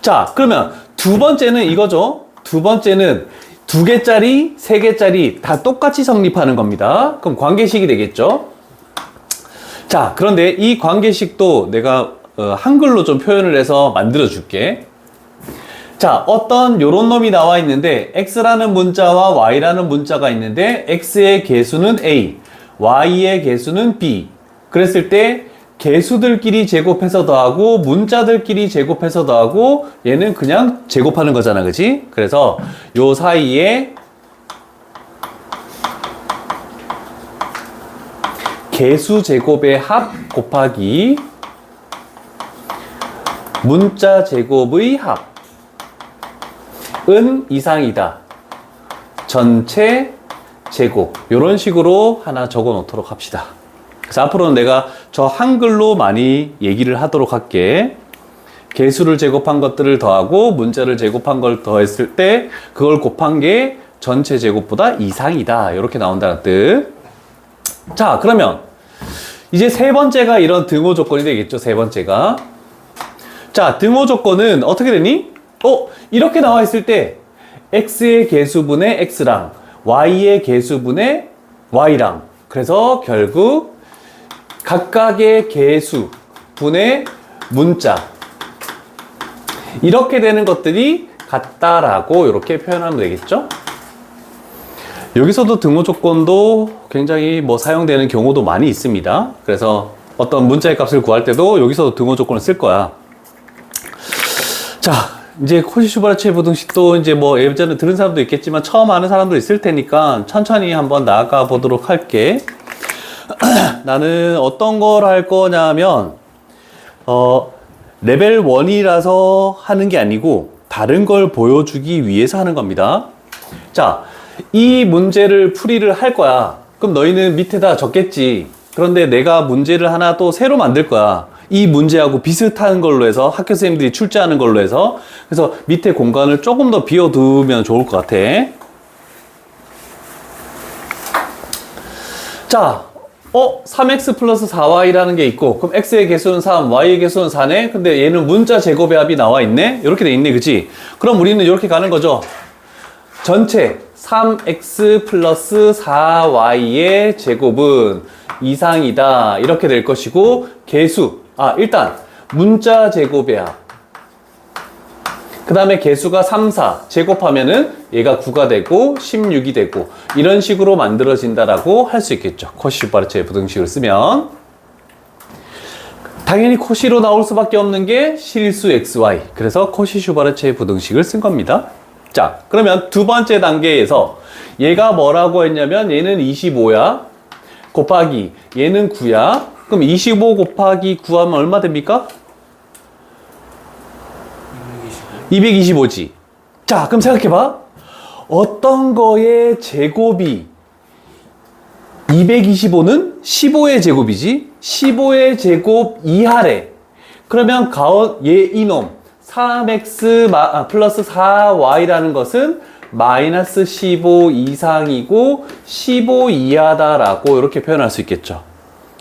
자, 그러면 두 번째는 이거죠. 두 번째는 2개짜리, 3개짜리 다 똑같이 성립하는 겁니다. 그럼 관계식이 되겠죠. 자, 그런데 이 관계식도 내가 한글로 좀 표현을 해서 만들어 줄게. 자, 어떤 요런 놈이 나와 있는데 x라는 문자와 y라는 문자가 있는데 x의 개수는 a, y의 개수는 b. 그랬을 때 개수들끼리 제곱해서 더하고 문자들끼리 제곱해서 더하고 얘는 그냥 제곱하는 거잖아, 그치? 그래서 요 사이에 개수 제곱의 합 곱하기 문자 제곱의 합은 이상이다. 전체 제곱. 이런 식으로 하나 적어 놓도록 합시다. 그래서 앞으로는 내가 저 한글로 많이 얘기를 하도록 할게. 개수를 제곱한 것들을 더하고 문자를 제곱한 걸 더했을 때 그걸 곱한 게 전체 제곱보다 이상이다. 이렇게 나온다는 뜻. 자, 그러면 이제 세 번째가 이런 등호 조건이 되겠죠. 세 번째가. 자, 등호 조건은 어떻게 되니? 이렇게 나와 있을 때 x의 개수분의 x랑 y의 개수분의 y랑, 그래서 결국 각각의 개수분의 문자, 이렇게 되는 것들이 같다라고 이렇게 표현하면 되겠죠. 여기서도 등호 조건도 굉장히 사용되는 경우도 많이 있습니다. 그래서 어떤 문자의 값을 구할 때도 여기서도 등호 조건을 쓸 거야. 자, 이제 코시-슈바르체 부등식도 이제 예전에 들은 사람도 있겠지만 처음 아는 사람도 있을 테니까 천천히 한번 나아가 보도록 할게. 나는 어떤 걸 할 거냐면 레벨 1이라서 하는 게 아니고 다른 걸 보여주기 위해서 하는 겁니다. 자, 이 문제를 풀이를 할 거야. 그럼 너희는 밑에다 적겠지. 그런데 내가 문제를 하나 또 새로 만들 거야. 이 문제하고 비슷한 걸로 해서, 학교 선생님들이 출제하는 걸로 해서. 그래서 밑에 공간을 조금 더 비워두면 좋을 것 같아. 자, 3x 플러스 4y라는 게 있고, 그럼 x의 개수는 3, y의 개수는 4네? 근데 얘는 문자 제곱의 합이 나와 있네? 이렇게 돼 있네, 그치? 그럼 우리는 이렇게 가는 거죠. 전체 3x 플러스 4y의 제곱은 이상이다. 이렇게 될 것이고, 개수. 일단, 문자 제곱의 합. 그 다음에 개수가 3, 4 제곱하면은 얘가 9가 되고 16이 되고 이런 식으로 만들어진다라고 할 수 있겠죠. 코시-슈바르체 부등식을 쓰면. 당연히 코시로 나올 수밖에 없는 게 실수 xy. 그래서 코시-슈바르체 부등식을 쓴 겁니다. 자, 그러면 두 번째 단계에서 얘가 뭐라고 했냐면 얘는 25야. 곱하기 얘는 9야. 그럼 25 곱하기 9 하면 얼마 됩니까? 225지. 자, 그럼 생각해봐. 어떤 거의 제곱이 225는 15의 제곱이지? 15의 제곱 이하래. 그러면 이놈 3x 플러스 4y라는 것은 마이너스 15 이상이고 15 이하다라고 이렇게 표현할 수 있겠죠.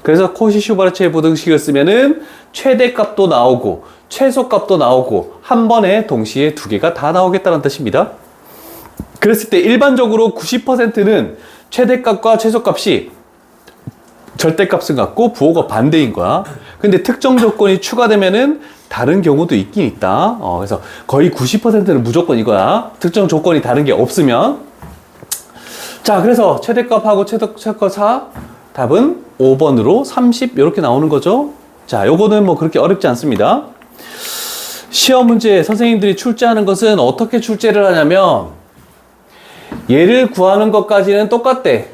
그래서 코시-슈바르체 부등식을 쓰면은 최대값도 나오고 최소값도 나오고 한 번에 동시에 두 개가 다 나오겠다는 뜻입니다. 그랬을 때 일반적으로 90%는 최대값과 최소값이 절대값은 같고 부호가 반대인 거야. 근데 특정 조건이 추가되면은 다른 경우도 있긴 있다. 그래서 거의 90%는 무조건 이거야. 특정 조건이 다른 게 없으면. 자, 그래서 최대값하고 최소값 4, 답은 5번으로 30 이렇게 나오는 거죠. 자, 요거는 그렇게 어렵지 않습니다. 시험 문제 선생님들이 출제하는 것은 어떻게 출제를 하냐면 얘를 구하는 것까지는 똑같대.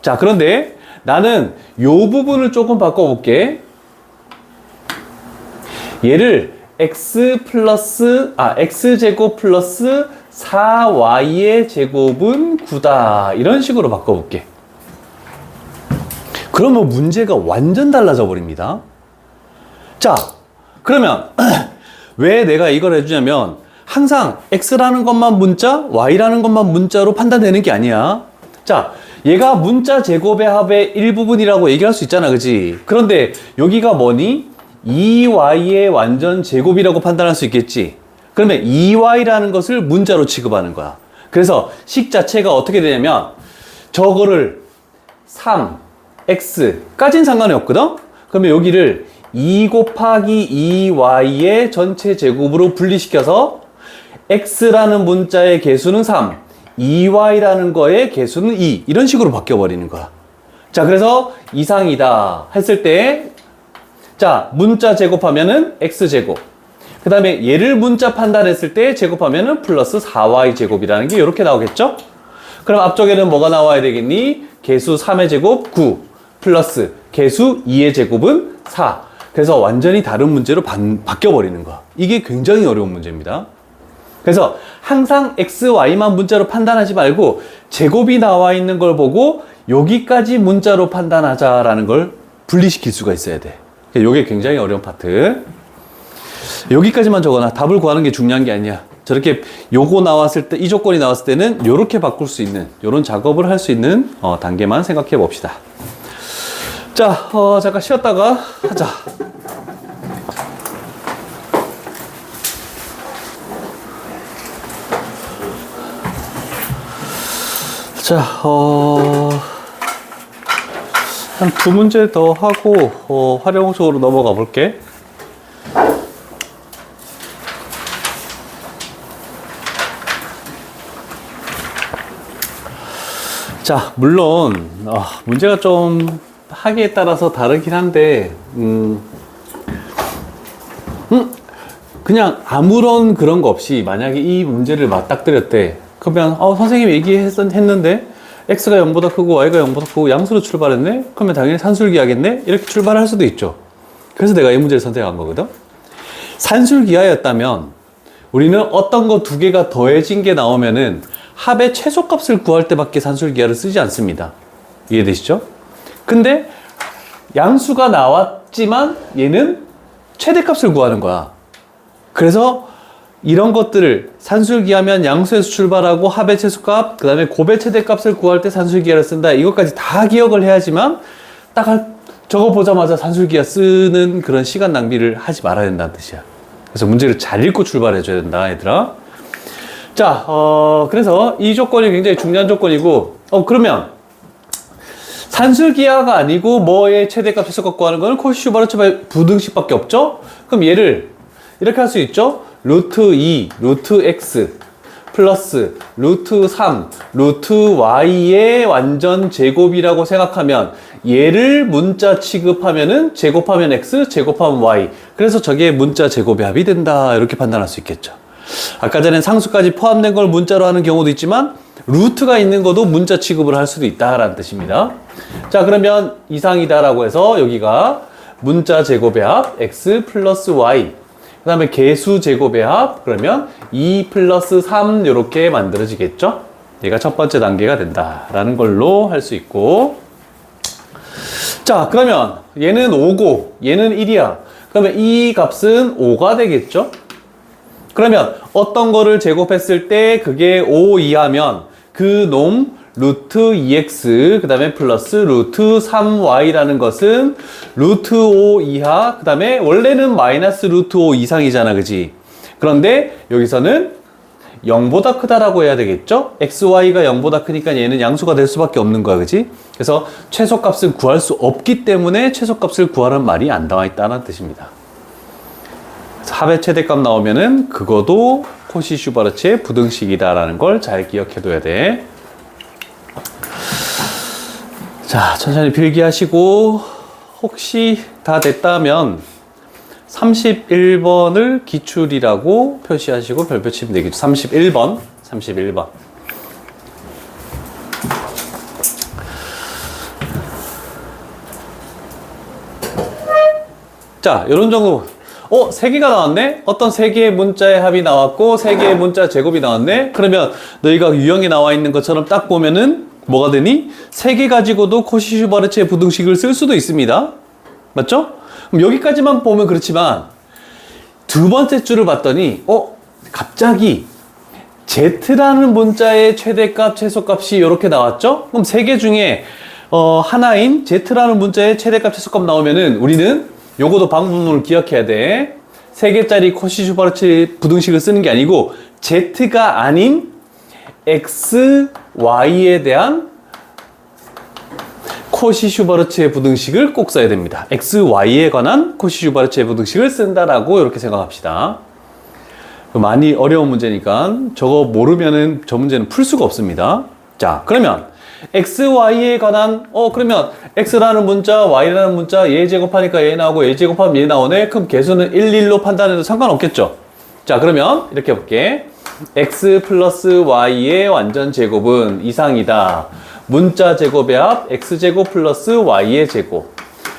자, 그런데 나는 요 부분을 조금 바꿔볼게. 얘를 x제곱 플러스 4y의 제곱은 9다. 이런 식으로 바꿔볼게. 그러면 문제가 완전 달라져 버립니다. 자, 그러면 왜 내가 이걸 해주냐면 항상 x라는 것만 문자, y라는 것만 문자로 판단되는 게 아니야. 자, 얘가 문자 제곱의 합의 일부분이라고 얘기할 수 있잖아, 그치? 그런데 여기가 뭐니? 2y의 완전 제곱이라고 판단할 수 있겠지. 그러면 2y라는 것을 문자로 취급하는 거야. 그래서 식 자체가 어떻게 되냐면 저거를 3x까진 상관이 없거든? 그러면 여기를 2 곱하기 2y의 전체 제곱으로 분리시켜서 x라는 문자의 개수는 3, 2y라는 거의 개수는 2 이런 식으로 바뀌어버리는 거야. 자, 그래서 이상이다 했을 때 자, 문자 제곱하면은 x제곱, 그 다음에 얘를 문자 판단했을 때 제곱하면은 플러스 4y제곱이라는 게 이렇게 나오겠죠? 그럼 앞쪽에는 뭐가 나와야 되겠니? 개수 3의 제곱 9 플러스 개수 2의 제곱은 4. 그래서 완전히 다른 문제로 바뀌어버리는 거야. 이게 굉장히 어려운 문제입니다. 그래서 항상 x, y만 문자로 판단하지 말고 제곱이 나와 있는 걸 보고 여기까지 문자로 판단하자라는 걸 분리시킬 수가 있어야 돼. 이게 굉장히 어려운 파트. 여기까지만 적어놔. 답을 구하는 게 중요한 게 아니야. 저렇게 요거 나왔을 때, 이 조건이 나왔을 때는 요렇게 바꿀 수 있는, 요런 작업을 할 수 있는 단계만 생각해 봅시다. 자, 잠깐 쉬었다가 하자. 자, 한 두 문제 더 하고 활용적으로 넘어가 볼게. 자, 물론 문제가 좀 하기에 따라서 다르긴 한데 그냥 아무런 그런 거 없이 만약에 이 문제를 맞닥뜨렸대. 그러면 선생님이 얘기했는데 x가 0보다 크고 y가 0보다 크고 양수로 출발했네? 그러면 당연히 산술기하겠네? 이렇게 출발할 수도 있죠. 그래서 내가 이 문제를 선택한 거거든. 산술기하였다면 우리는 어떤 거 두 개가 더해진 게 나오면은 합의 최소값을 구할 때밖에 산술기하를 쓰지 않습니다. 이해되시죠? 근데 양수가 나왔지만 얘는 최대값을 구하는 거야. 그래서 이런 것들을 산술기하면 양수에서 출발하고 합의 최소값, 그 다음에 곱의 최대값을 구할 때 산술기하를 쓴다. 이것까지 다 기억을 해야지만 딱 저거 보자마자 산술기하 쓰는 그런 시간 낭비를 하지 말아야 된다는 뜻이야. 그래서 문제를 잘 읽고 출발해 줘야 된다, 얘들아. 자, 그래서 이 조건이 굉장히 중요한 조건이고, 그러면 산술기하가 아니고 뭐의 최대값 최소값 구하는 거는 코시-슈바르츠 부등식밖에 없죠? 그럼 얘를 이렇게 할 수 있죠? 루트 2, 루트 x 플러스 루트 3, 루트 y의 완전 제곱이라고 생각하면 얘를 문자 취급하면은 제곱하면 x, 제곱하면 y. 그래서 저게 문자 제곱의 합이 된다. 이렇게 판단할 수 있겠죠. 아까 전엔 상수까지 포함된 걸 문자로 하는 경우도 있지만 루트가 있는 것도 문자 취급을 할 수도 있다라는 뜻입니다. 자, 그러면 이상이다라고 해서 여기가 문자 제곱의 합 x 플러스 y, 그 다음에 개수 제곱의 합, 그러면 2 플러스 3 이렇게 만들어지겠죠. 얘가 첫 번째 단계가 된다라는 걸로 할 수 있고, 자, 그러면 얘는 5고 얘는 1이야. 그러면 이 값은 5가 되겠죠. 그러면 어떤 거를 제곱했을 때 그게 5 이하면 그 놈 루트 2x 그 다음에 플러스 루트 3y라는 것은 루트 5 이하, 그 다음에 원래는 마이너스 루트 5 이상이잖아, 그지? 그런데 여기서는 0보다 크다라고 해야 되겠죠? xy가 0보다 크니까 얘는 양수가 될 수밖에 없는 거야, 그지? 그래서 최소값을 구할 수 없기 때문에 최소값을 구하라는 말이 안 나와 있다는 뜻입니다. 합의 최대값 나오면은 그것도 코시-슈바르츠의 부등식이다라는 걸 잘 기억해둬야 돼. 자, 천천히 필기하시고 혹시 다 됐다면 31번을 기출이라고 표시하시고 별표 치면 되겠죠. 31번. 자, 요런 정도. 3개가 나왔네? 어떤 3개의 문자의 합이 나왔고 3개의 문자 제곱이 나왔네? 그러면 너희가 유형에 나와 있는 것처럼 딱 보면은 뭐가 되니? 3개 가지고도 코시-슈바르츠의 부등식을 쓸 수도 있습니다. 맞죠? 그럼 여기까지만 보면 그렇지만 두 번째 줄을 봤더니 갑자기 Z라는 문자의 최대값, 최소값이 이렇게 나왔죠? 그럼 3개 중에 하나인 Z라는 문자의 최대값, 최소값 나오면은 우리는 요거도 방법론을 기억해야 돼. 3개짜리 코시-슈바르츠 부등식을 쓰는 게 아니고 Z가 아닌 X, Y에 대한 코시-슈바르츠의 부등식을 꼭 써야 됩니다. X, Y에 관한 코시-슈바르츠의 부등식을 쓴다라고 이렇게 생각합시다. 많이 어려운 문제니까 저거 모르면은 저 문제는 풀 수가 없습니다. 자, 그러면 x, y에 관한 그러면 x라는 문자, y라는 문자 얘 제곱하니까 얘 나오고 얘 제곱하면 얘 나오네. 그럼 개수는 1, 1로 판단해도 상관없겠죠. 자, 그러면 이렇게 해볼게. x 플러스 y의 완전 제곱은 이상이다. 문자 제곱의 합 x제곱 플러스 y의 제곱.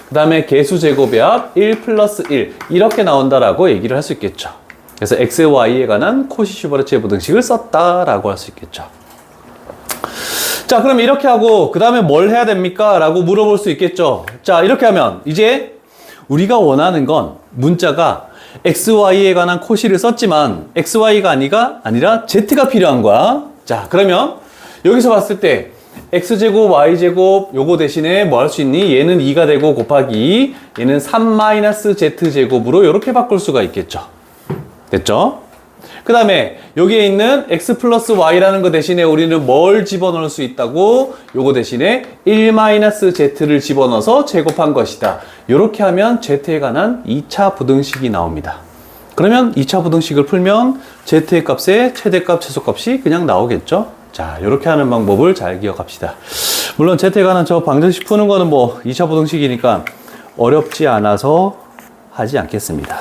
그 다음에 개수 제곱의 합 1 플러스 1 이렇게 나온다라고 얘기를 할 수 있겠죠. 그래서 x, y에 관한 코시-슈바르츠의 부등식을 썼다라고 할 수 있겠죠. 자, 그럼 이렇게 하고 그 다음에 뭘 해야 됩니까? 라고 물어볼 수 있겠죠. 자, 이렇게 하면 이제 우리가 원하는 건 문자가 x, y에 관한 코시를 썼지만 x, y가 아니라 z가 필요한 거야. 자, 그러면 여기서 봤을 때 x제곱, y제곱 요거 대신에 뭐 할 수 있니? 얘는 2가 되고 곱하기 얘는 3-z제곱으로 이렇게 바꿀 수가 있겠죠. 됐죠? 그 다음에 여기에 있는 x 플러스 y라는 거 대신에 우리는 뭘 집어넣을 수 있다고? 요거 대신에 1-z를 집어넣어서 제곱한 것이다. 요렇게 하면 z에 관한 2차 부등식이 나옵니다. 그러면 2차 부등식을 풀면 z의 값의 최대값, 최소값이 그냥 나오겠죠? 자, 요렇게 하는 방법을 잘 기억합시다. 물론 z에 관한 저 방정식 푸는 거는 뭐 2차 부등식이니까 어렵지 않아서 하지 않겠습니다.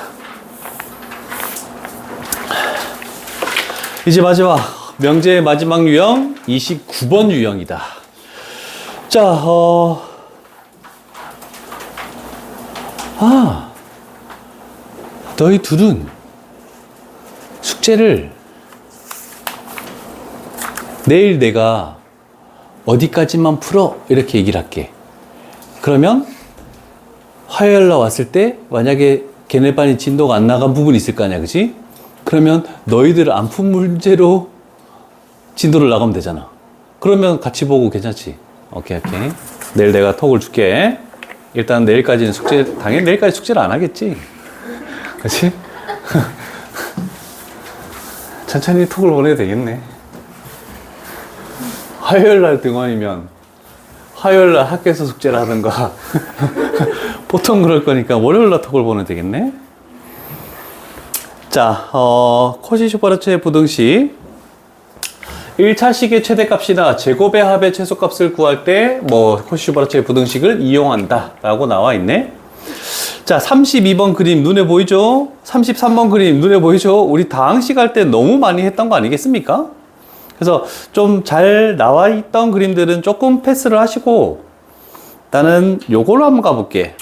이제 마지막 명제의 마지막 유형 29번 유형이다. 자, 너희 둘은 숙제를 내일 내가 어디까지만 풀어 이렇게 얘기를 할게. 그러면 화요일 날 왔을 때 만약에 걔네 반이 진도가 안 나간 부분이 있을 거 아니야, 그치? 그러면 너희들 안 푼 문제로 진도를 나가면 되잖아. 그러면 같이 보고 괜찮지? 오케이. 내일 내가 톡을 줄게. 일단 내일까지는 당연히 내일까지 숙제를 안 하겠지? 그치? 천천히 톡을 보내도 되겠네. 화요일 날 등원이면 화요일 날 학교에서 숙제를 하든가 보통 그럴 거니까 월요일 날 톡을 보내도 되겠네. 자, 코시-슈바르츠의 부등식 1차식의 최대값이나 제곱의 합의 최소값을 구할 때 코시-슈바르츠의 부등식을 이용한다 라고 나와 있네. 자, 32번 그림 눈에 보이죠? 33번 그림 눈에 보이죠? 우리 다항식 할 때 너무 많이 했던 거 아니겠습니까? 그래서 좀 잘 나와 있던 그림들은 조금 패스를 하시고 나는 요걸로 한번 가볼게.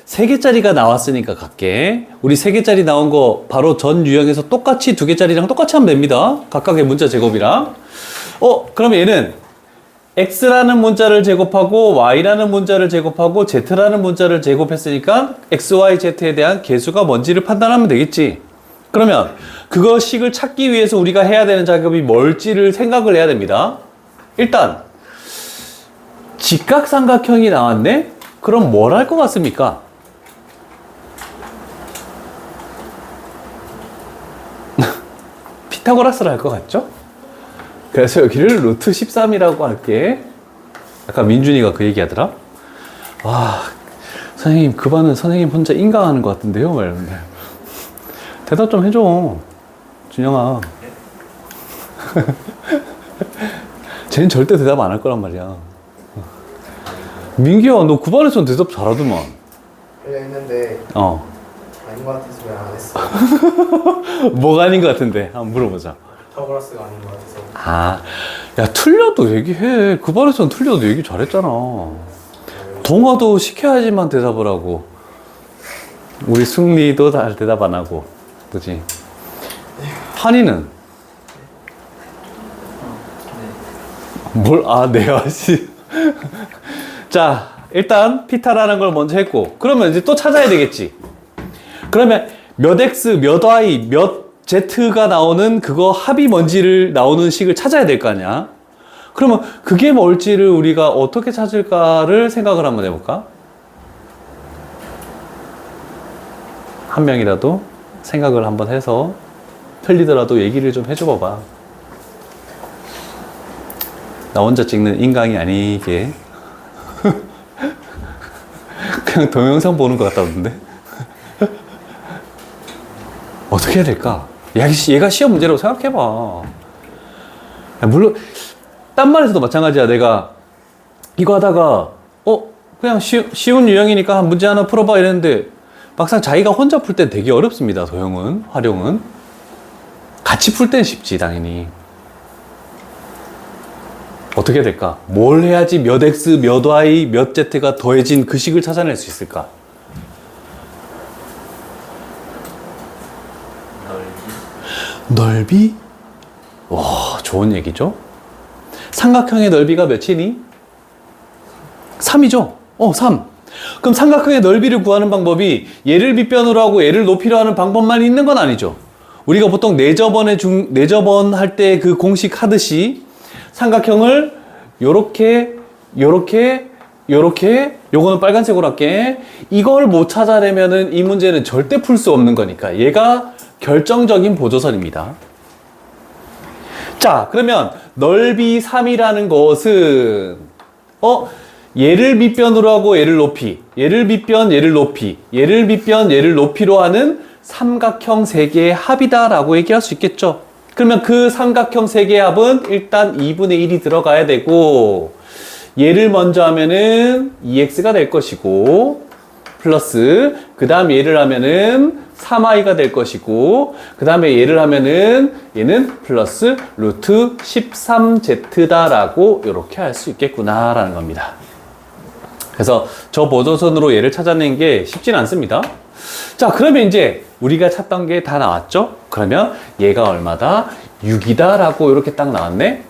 세 개짜리가 나왔으니까 갈게. 우리 세 개짜리 나온 거 바로 전 유형에서 똑같이 두 개짜리랑 똑같이 하면 됩니다. 각각의 문자 제곱이랑. 그러면 얘는 x라는 문자를 제곱하고 y라는 문자를 제곱하고 z라는 문자를 제곱했으니까 x, y, z에 대한 개수가 뭔지를 판단하면 되겠지. 그러면 그거 식을 찾기 위해서 우리가 해야 되는 작업이 뭘지를 생각을 해야 됩니다. 일단 직각삼각형이 나왔네? 그럼 뭘 할 것 같습니까? 피타고라스를 할 것 같죠? 그래서 여기를 루트 13이라고 할게. 아까 민준이가 그 얘기 하더라. 와, 선생님, 그 반은 선생님 혼자 인강하는 것 같은데요? 말했는데. 대답 좀 해줘. 준영아. 쟤는 절대 대답 안 할 거란 말이야. 민기야, 너 그 반에서는 대답 잘하더만. 그래 했는데 아닌 것 같아서 왜 안 했어? 뭐가 아닌 것 같은데? 한번 물어보자. 피타고라스가 아닌 것 같아서. 야, 틀려도 얘기해. 그 반에서는 틀려도 얘기 잘했잖아. 동화도 시켜야지만 대답을 하고. 우리 승리도 잘 대답 안 하고. 그치? 한이는? 네, 아씨. 자, 일단 피타라는 걸 먼저 했고, 그러면 이제 또 찾아야 되겠지. 그러면 몇 x, 몇 y, 몇 z가 나오는 그거 합이 뭔지를 나오는 식을 찾아야 될 거 아니야. 그러면 그게 뭘지를 우리가 어떻게 찾을까를 생각을 한번 해볼까? 한 명이라도 생각을 한번 해서 틀리더라도 얘기를 좀 해줘 봐봐. 나 혼자 찍는 인강이 아니게. 그냥 동영상 보는 것 같다던데. 어떻게 해야 될까? 얘가 시험 문제라고 생각해봐. 물론 딴 말에서도 마찬가지야. 내가 이거 하다가 그냥 쉬운 유형이니까 한 문제 하나 풀어봐 이랬는데 막상 자기가 혼자 풀 땐 되게 어렵습니다. 도형은, 활용은. 같이 풀 땐 쉽지 당연히. 어떻게 해야 될까? 뭘 해야지 몇 x, 몇 y, 몇 z가 더해진 그 식을 찾아낼 수 있을까? 넓이? 와, 좋은 얘기죠? 삼각형의 넓이가 몇이니? 3이죠? 3. 그럼 삼각형의 넓이를 구하는 방법이 얘를 밑변으로 하고 얘를 높이로 하는 방법만 있는 건 아니죠. 우리가 보통 내저번 할 때 그 공식 하듯이 삼각형을 요렇게 요거는 빨간색으로 할게. 이걸 못 찾아내면은 이 문제는 절대 풀 수 없는 거니까 얘가 결정적인 보조선입니다. 자, 그러면 넓이 3이라는 것은 얘를 밑변으로 하고 얘를 높이, 얘를 밑변, 얘를 높이, 얘를 밑변, 얘를 높이로 하는 삼각형 3개의 합이다라고 얘기할 수 있겠죠. 그러면 그 삼각형 3개의 합은 일단 2분의 1이 들어가야 되고, 얘를 먼저 하면은 2x가 될 것이고, 플러스 그 다음 얘를 하면은 3i가 될 것이고, 그 다음에 얘를 하면은 얘는 플러스 루트 13z다라고 이렇게 할 수 있겠구나 라는 겁니다. 그래서 저 보조선으로 얘를 찾아내는 게 쉽진 않습니다. 자, 그러면 이제 우리가 찾던 게 다 나왔죠? 그러면 얘가 얼마다? 6이다 라고 이렇게 딱 나왔네.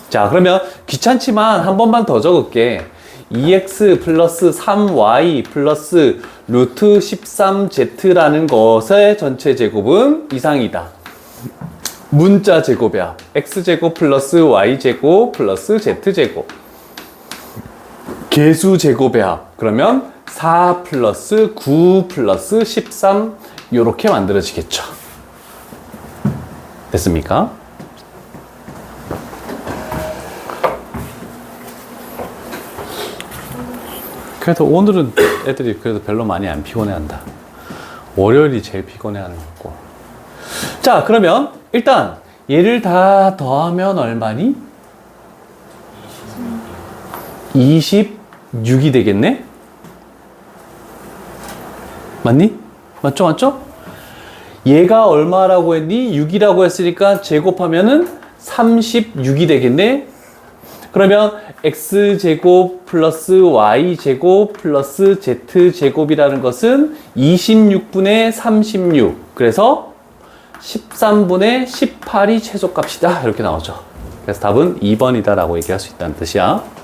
자, 그러면 귀찮지만 한 번만 더 적을게. 2x 플러스 3y 플러스 루트 13z라는 것의 전체 제곱은 이상이다. 문자 제곱의 합. x제곱 플러스 y제곱 플러스 z제곱. 개수 제곱의 합. 그러면 4 플러스 9 플러스 13 요렇게 만들어지겠죠. 됐습니까? 그래도 오늘은 애들이 그래도 별로 많이 안 피곤해한다. 월요일이 제일 피곤해하는 것 같고. 자, 그러면 일단 얘를 다 더하면 얼마니? 26이 되겠네? 맞니? 맞죠? 얘가 얼마라고 했니? 6이라고 했으니까 제곱하면은 36이 되겠네? 그러면 x제곱 플러스 y제곱 플러스 z제곱이라는 것은 26분의 36. 그래서 13분의 18이 최소값이다. 이렇게 나오죠. 그래서 답은 2번이다 라고 얘기할 수 있다는 뜻이야.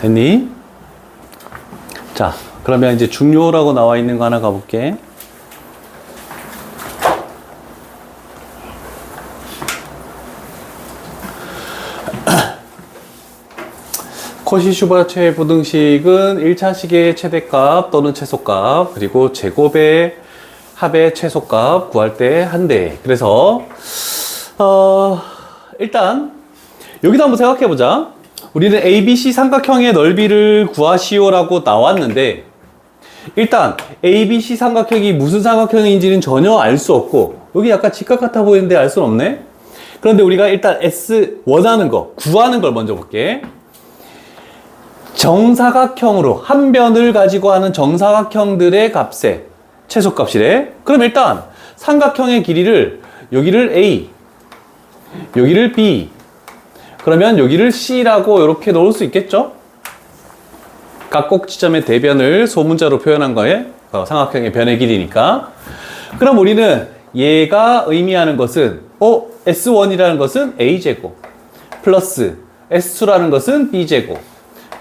됐니? 자, 그러면 이제 중요라고 나와 있는 거 하나 가볼게. 코시-슈바르트의 부등식은 1차식의 최대값 또는 최소값, 그리고 제곱의 합의 최소값 구할 때 한대. 그래서 일단 여기도 한번 생각해 보자. 우리는 ABC 삼각형의 넓이를 구하시오라고 나왔는데, 일단 ABC 삼각형이 무슨 삼각형인지는 전혀 알 수 없고, 여기 약간 직각 같아 보이는데 알 수는 없네. 그런데 우리가 일단 S 원하는 거, 구하는 걸 먼저 볼게. 정사각형으로 한 변을 가지고 하는 정사각형들의 값의 최소값이래. 그럼 일단 삼각형의 길이를, 여기를 A, 여기를 B, 그러면 여기를 C라고 이렇게 놓을 수 있겠죠? 각 꼭지점의 대변을 소문자로 표현한 거에 삼각형의 변의 길이니까. 그럼 우리는 얘가 의미하는 것은 S1이라는 것은 A제곱 플러스 S2라는 것은 B제곱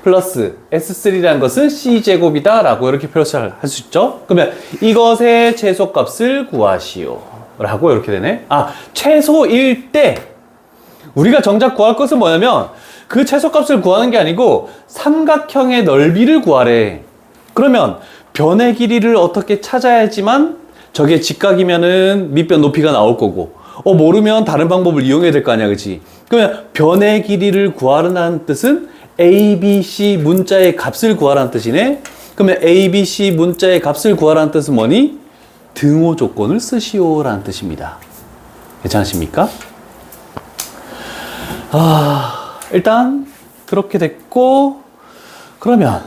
플러스 S3라는 것은 C제곱이다 라고 이렇게 표시할 수 있죠. 그러면 이것의 최소값을 구하시오. 라고 이렇게 되네. 아, 최소일 때 우리가 정작 구할 것은 뭐냐면 그 최소값을 구하는 게 아니고 삼각형의 넓이를 구하래. 그러면 변의 길이를 어떻게 찾아야지만 저게 직각이면은 밑변 높이가 나올 거고, 모르면 다른 방법을 이용해야 될 거 아니야, 그치? 그러면 변의 길이를 구하라는 뜻은 A, B, C 문자의 값을 구하라는 뜻이네. 그러면 A, B, C 문자의 값을 구하라는 뜻은 뭐니? 등호 조건을 쓰시오라는 뜻입니다. 괜찮으십니까? 일단 그렇게 됐고, 그러면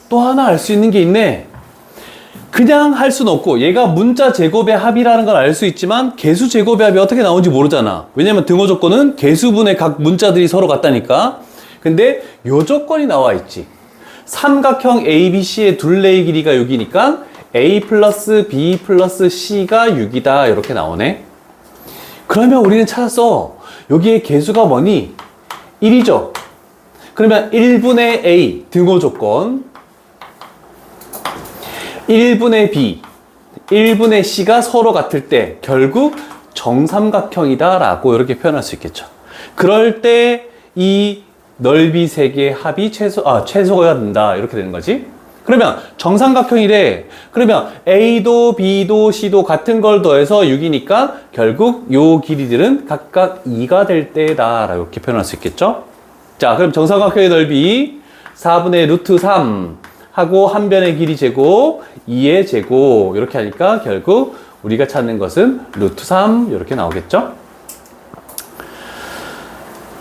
또 하나 알 수 있는 게 있네. 그냥 할 수는 없고, 얘가 문자 제곱의 합이라는 걸 알 수 있지만 개수 제곱의 합이 어떻게 나오는지 모르잖아. 왜냐면 등호 조건은 개수분의 각 문자들이 서로 같다니까. 근데 요 조건이 나와 있지. 삼각형 ABC의 둘레의 길이가 6이니까 A 플러스 B 플러스 C가 6이다 이렇게 나오네. 그러면 우리는 찾았어. 여기에 개수가 뭐니? 1이죠. 그러면 1분의 A 등호 조건, 1분의 B, 1분의 C가 서로 같을 때 결국 정삼각형이다 라고 이렇게 표현할 수 있겠죠. 그럴 때 이 넓이 세 개의 합이 최소가 된다 이렇게 되는 거지. 그러면 정삼각형이래. 그러면 A도 B도 C도 같은 걸 더해서 6이니까 결국 요 길이들은 각각 2가 될 때다 라고 이렇게 표현할 수 있겠죠. 자, 그럼 정삼각형의 넓이 4분의 루트 3 하고 한 변의 길이 제곱 2의 제곱 이렇게 하니까 결국 우리가 찾는 것은 루트 3 이렇게 나오겠죠.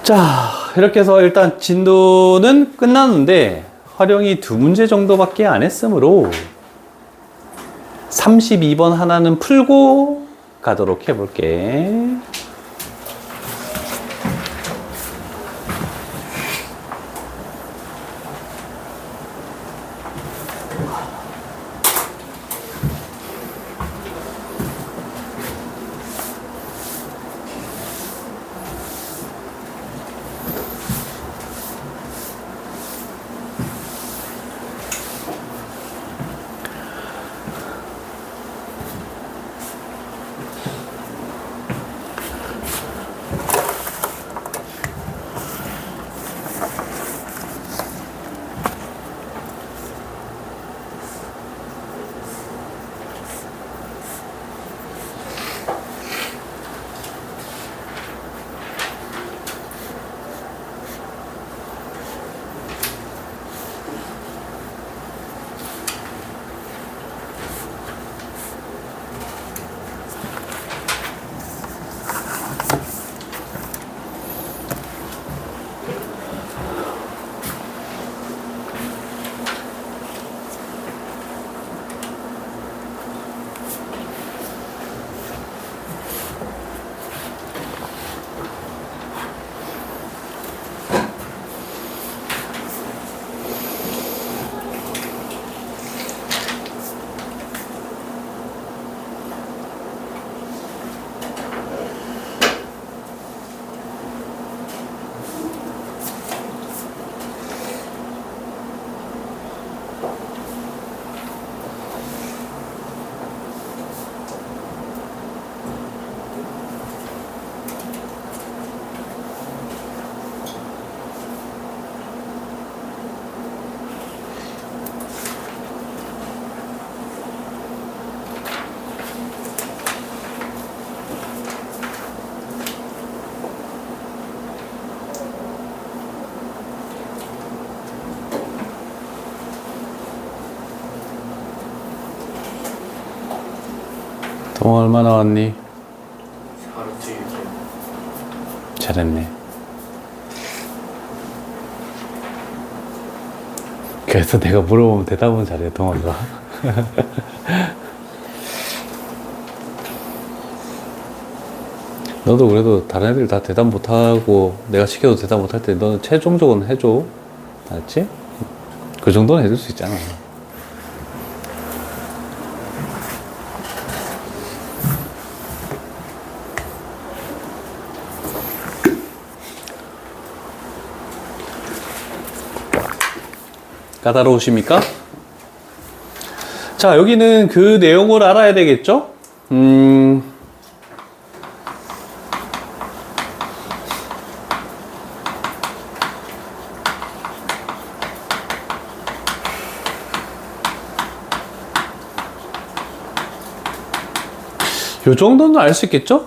자, 이렇게 해서 일단 진도는 끝났는데 활용이 2문제 정도밖에 안 했으므로 32번 하나는 풀고 가도록 해볼게. 동 얼마 나왔니? 4루트 6이요. 잘했네. 그래서 내가 물어보면 대답은 잘해, 동아가. 너도 그래도 다른 애들 다 대답 못하고 내가 시켜도 대답 못할 때 너는 최종적으로 해줘. 알았지? 그 정도는 해줄 수 있잖아. 까다로우십니까? 자, 여기는 그 내용을 알아야 되겠죠? 요 정도는 알 수 있겠죠?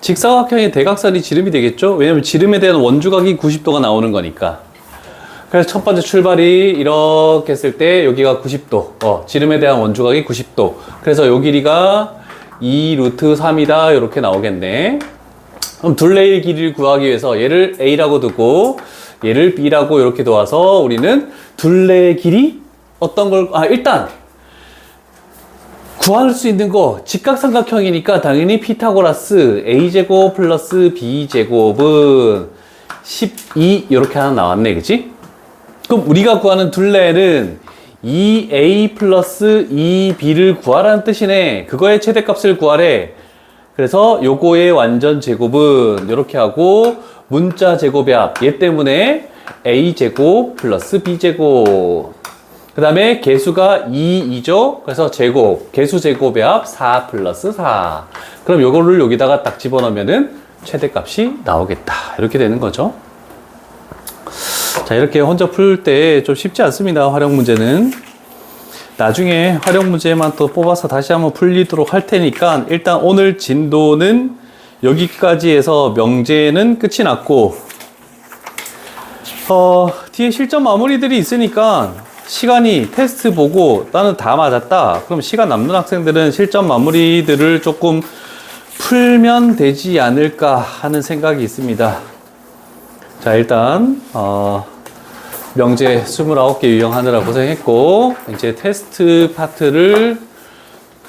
직사각형의 대각선이 지름이 되겠죠? 왜냐면 지름에 대한 원주각이 90도가 나오는 거니까. 그래서 첫 번째 출발이 이렇게 했을 때 여기가 90도. 지름에 대한 원주각이 90도. 그래서 요 길이가 2 루트 3이다. 이렇게 나오겠네. 그럼 둘레의 길이를 구하기 위해서 얘를 A라고 두고 얘를 B라고 이렇게 도와서 우리는 둘레의 길이 어떤 걸, 일단 구할 수 있는 거 직각삼각형이니까 당연히 피타고라스 a제곱 플러스 b제곱은 12 이렇게 하나 나왔네, 그치? 그럼 우리가 구하는 둘레는 2a 플러스 2b를 구하라는 뜻이네. 그거의 최대값을 구하래. 그래서 요거의 완전 제곱은 이렇게 하고 문자 제곱의 합, 얘 때문에 a제곱 플러스 b제곱. 그 다음에 개수가 2죠. 그래서 제곱, 개수 제곱의 합 4 플러스 4. 그럼 요거를 여기다가 딱 집어넣으면은 최대값이 나오겠다. 이렇게 되는 거죠. 자, 이렇게 혼자 풀 때 좀 쉽지 않습니다. 활용 문제는. 나중에 활용 문제만 또 뽑아서 다시 한번 풀리도록 할 테니까 일단 오늘 진도는 여기까지 해서 명제는 끝이 났고, 뒤에 실전 마무리들이 있으니까 시간이 테스트 보고 나는 다 맞았다. 그럼 시간 남는 학생들은 실전 마무리들을 조금 풀면 되지 않을까 하는 생각이 있습니다. 자, 일단 명제 29개 유형하느라 고생했고 이제 테스트 파트를